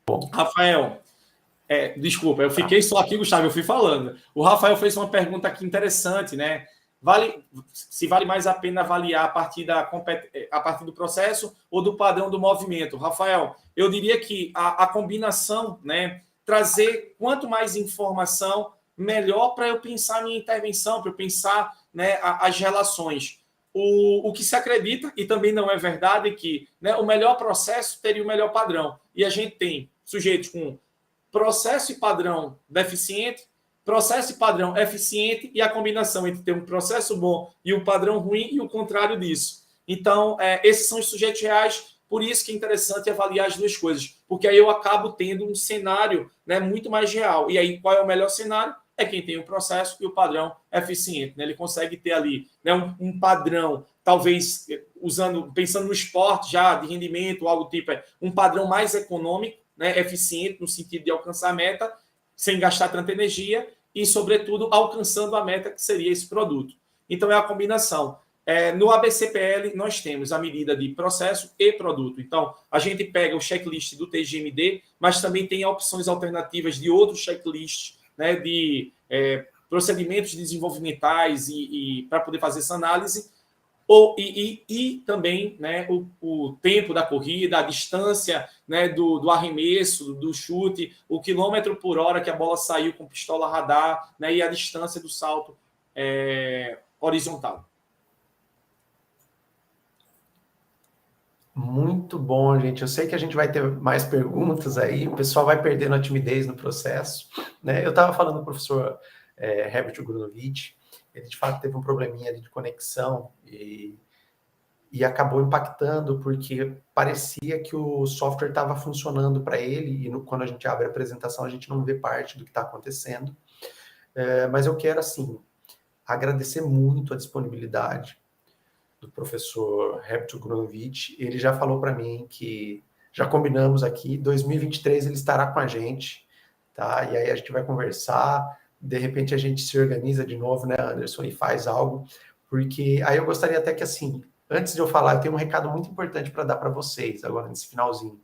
Bom. Rafael, desculpa, eu fiquei só aqui, Gustavo, eu fui falando. O Rafael fez uma pergunta aqui interessante, né? Se vale mais a pena avaliar a partir do processo ou do padrão do movimento? Rafael, eu diria que a combinação, né, trazer quanto mais informação, melhor para eu pensar a minha intervenção, para eu pensar, né, as relações. O que se acredita, e também não é verdade, é que, né, o melhor processo teria o melhor padrão. E a gente tem sujeitos com processo e padrão deficiente, processo e padrão eficiente, e a combinação entre ter um processo bom e um padrão ruim, e o contrário disso. Então, esses são os sujeitos reais, por isso que é interessante avaliar as duas coisas, porque aí eu acabo tendo um cenário, né, muito mais real. E aí, qual é o melhor cenário? É quem tem o processo e o padrão eficiente, né? Ele consegue ter ali, né, um padrão, talvez pensando no esporte já de rendimento, algo tipo, um padrão mais econômico, né, eficiente no sentido de alcançar a meta, sem gastar tanta energia e, sobretudo, alcançando a meta que seria esse produto. Então, é a combinação. No ABCPL, nós temos a medida de processo e produto. Então, a gente pega o checklist do TGMD, mas também tem opções alternativas de outros checklists, né, de procedimentos desenvolvimentais e para poder fazer essa análise, e também, né, o tempo da corrida, a distância, né, do arremesso, do chute, o quilômetro por hora que a bola saiu com pistola radar, né, e a distância do salto horizontal.
Muito bom, gente. Eu sei que a gente vai ter mais perguntas aí, o pessoal vai perdendo a timidez no processo, né? Eu estava falando com o professor Herbert Grunovich, ele de fato teve um probleminha ali de conexão e acabou impactando porque parecia que o software estava funcionando para ele e quando a gente abre a apresentação a gente não vê parte do que está acontecendo. Mas eu quero, assim, agradecer muito a disponibilidade do professor Herbert Grunovich. Ele já falou para mim que já combinamos aqui, 2023 ele estará com a gente, tá? E aí a gente vai conversar, de repente a gente se organiza de novo, né, Anderson, e faz algo, porque aí eu gostaria até que, assim, antes de eu falar, eu tenho um recado muito importante para dar para vocês, agora nesse finalzinho.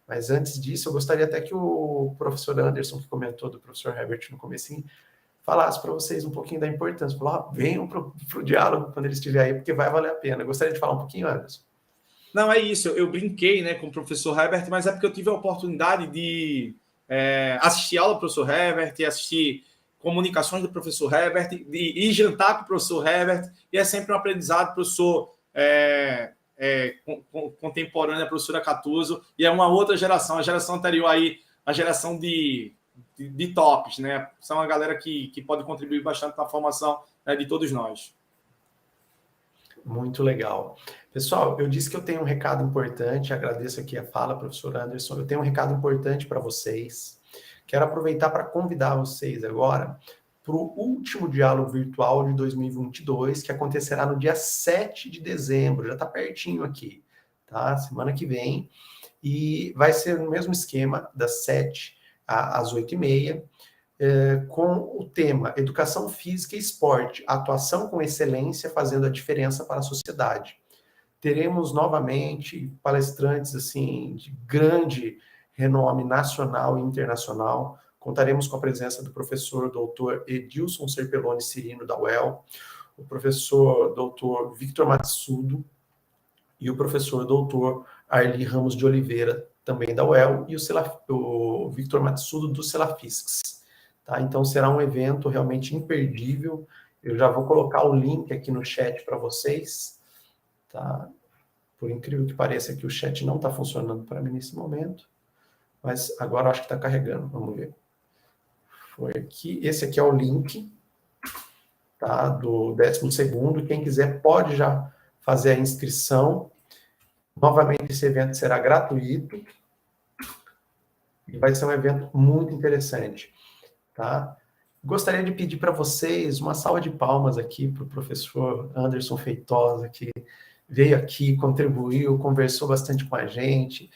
Mas antes disso, eu gostaria até que o professor Anderson, que comentou do professor Herbert no comecinho, falasse para vocês um pouquinho da importância. Falou, venham para o diálogo quando ele estiver aí, porque vai valer a pena. Eu gostaria de falar um pouquinho, Anderson.
Não, é isso. Eu brinquei, né, com o professor Herbert, mas é porque eu tive a oportunidade de assistir aula do professor Herbert, assistir comunicações do professor Herbert, de ir jantar com o professor Herbert, e é sempre um aprendizado, professor contemporâneo, a professora Catuso, e é uma outra geração, a geração anterior aí, a geração de tops, né? São uma galera que pode contribuir bastante na formação, né, de todos nós.
Muito legal. Pessoal, eu disse que eu tenho um recado importante, agradeço aqui a fala, professor Anderson, eu tenho um recado importante para vocês. Quero aproveitar para convidar vocês agora para o último diálogo virtual de 2022, que acontecerá no dia 7 de dezembro, já está pertinho aqui, tá? Semana que vem, e vai ser no mesmo esquema, das 7 às 8h30, com o tema Educação Física e Esporte, atuação com excelência fazendo a diferença para a sociedade. Teremos novamente palestrantes assim de grande renome nacional e internacional. Contaremos com a presença do professor doutor Edilson Serpelloni Cirino, da UEL, o professor doutor Victor Matsudo e o professor doutor Arli Ramos de Oliveira, também da UEL, e o Victor Matsudo do Celafiscs. Tá? Então, será um evento realmente imperdível. Eu já vou colocar o link aqui no chat para vocês. Tá? Por incrível que pareça, que o chat não está funcionando para mim nesse momento. Mas agora eu acho que está carregando. Vamos ver. Foi aqui. Esse aqui é o link, tá? Do 12º. Quem quiser pode já fazer a inscrição. Novamente, esse evento será gratuito. E vai ser um evento muito interessante. Tá? Gostaria de pedir para vocês uma salva de palmas aqui para o professor Anderson Feitosa, que veio aqui, contribuiu, conversou bastante com a gente.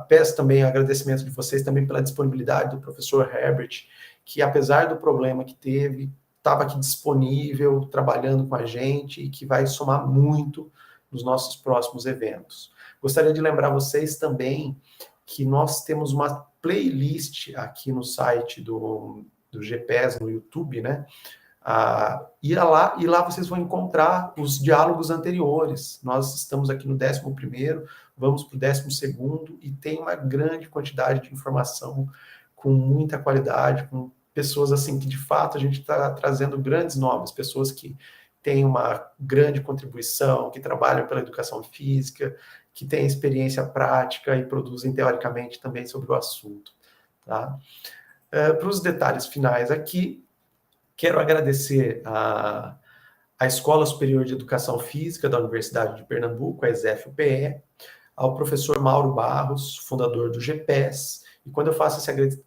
Peço também o agradecimento de vocês também pela disponibilidade do professor Herbert que apesar do problema que teve, estava aqui disponível, trabalhando com a gente e que vai somar muito nos nossos próximos eventos. Gostaria de lembrar vocês também que nós temos uma playlist aqui no site do GPS, no YouTube, né? E lá vocês vão encontrar os diálogos anteriores. Nós estamos aqui no 11º, vamos para o 12º, e tem uma grande quantidade de informação com muita qualidade, com pessoas assim que de fato a gente está trazendo grandes nomes, pessoas que têm uma grande contribuição, que trabalham pela educação física, que têm experiência prática e produzem teoricamente também sobre o assunto. Tá? Para os detalhes finais aqui, quero agradecer a Escola Superior de Educação Física da Universidade de Pernambuco, a ESEF-UPE, ao professor Mauro Barros, fundador do GPS. E quando eu faço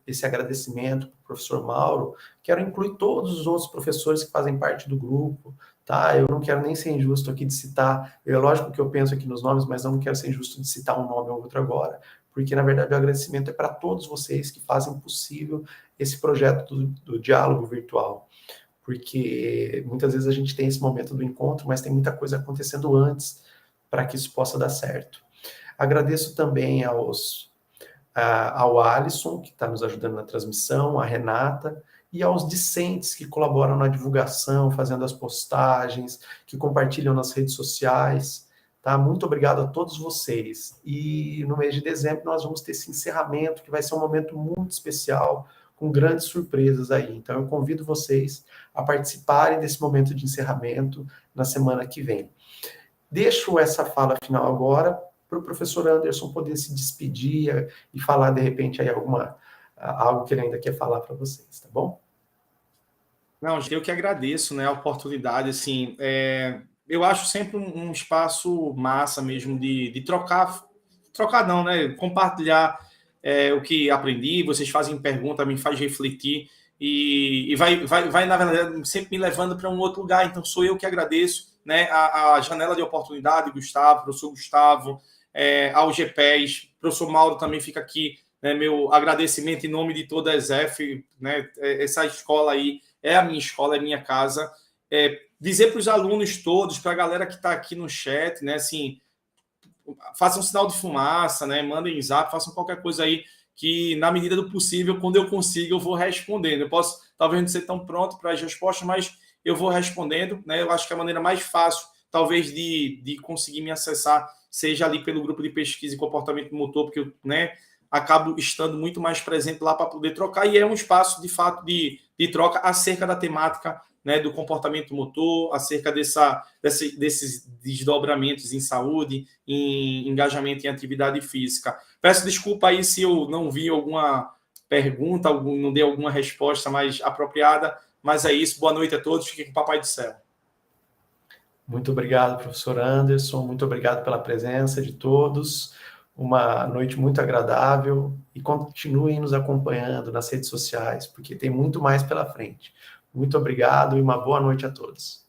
esse agradecimento para o professor Mauro, quero incluir todos os outros professores que fazem parte do grupo, tá? Eu não quero nem ser injusto aqui de citar, é lógico que eu penso aqui nos nomes, mas não quero ser injusto de citar um nome ou outro agora, porque, na verdade, o agradecimento é para todos vocês que fazem possível esse projeto do diálogo virtual, porque muitas vezes a gente tem esse momento do encontro, mas tem muita coisa acontecendo antes para que isso possa dar certo. Agradeço também ao Alisson, que está nos ajudando na transmissão, a Renata, e aos discentes que colaboram na divulgação, fazendo as postagens, que compartilham nas redes sociais. Tá? Muito obrigado a todos vocês. E no mês de dezembro nós vamos ter esse encerramento, que vai ser um momento muito especial, com grandes surpresas aí. Então eu convido vocês a participarem desse momento de encerramento na semana que vem. Deixo essa fala final agora para o professor Anderson poder se despedir e falar, de repente, aí algo que ele ainda quer falar para vocês, tá bom?
Não, eu que agradeço, né, a oportunidade, assim, eu acho sempre um espaço massa mesmo de trocar não, né, compartilhar o que aprendi, vocês fazem pergunta, me faz refletir e vai, na verdade, sempre me levando para um outro lugar, então sou eu que agradeço, né, a janela de oportunidade, Gustavo, professor Gustavo, ao GPES, professor Mauro também fica aqui, né, meu agradecimento em nome de toda a ESEF, né, essa escola aí é a minha escola, é a minha casa. Dizer para os alunos todos, para a galera que está aqui no chat, né, assim, façam sinal de fumaça, né, mandem zap, façam qualquer coisa aí que, na medida do possível, quando eu consigo, eu vou respondendo. Eu posso, talvez, não ser tão pronto para as respostas, mas eu vou respondendo, né, eu acho que a maneira mais fácil, talvez, de conseguir me acessar seja ali pelo grupo de pesquisa e comportamento motor, porque eu, né, acabo estando muito mais presente lá para poder trocar, e é um espaço, de fato, de troca acerca da temática, né, do comportamento motor, acerca desses desdobramentos em saúde, em engajamento em atividade física. Peço desculpa aí se eu não vi alguma pergunta, não dei alguma resposta mais apropriada, mas é isso. Boa noite a todos, fiquem com o Papai do Céu.
Muito obrigado, professor Anderson, muito obrigado pela presença de todos, uma noite muito agradável, e continuem nos acompanhando nas redes sociais, porque tem muito mais pela frente. Muito obrigado e uma boa noite a todos.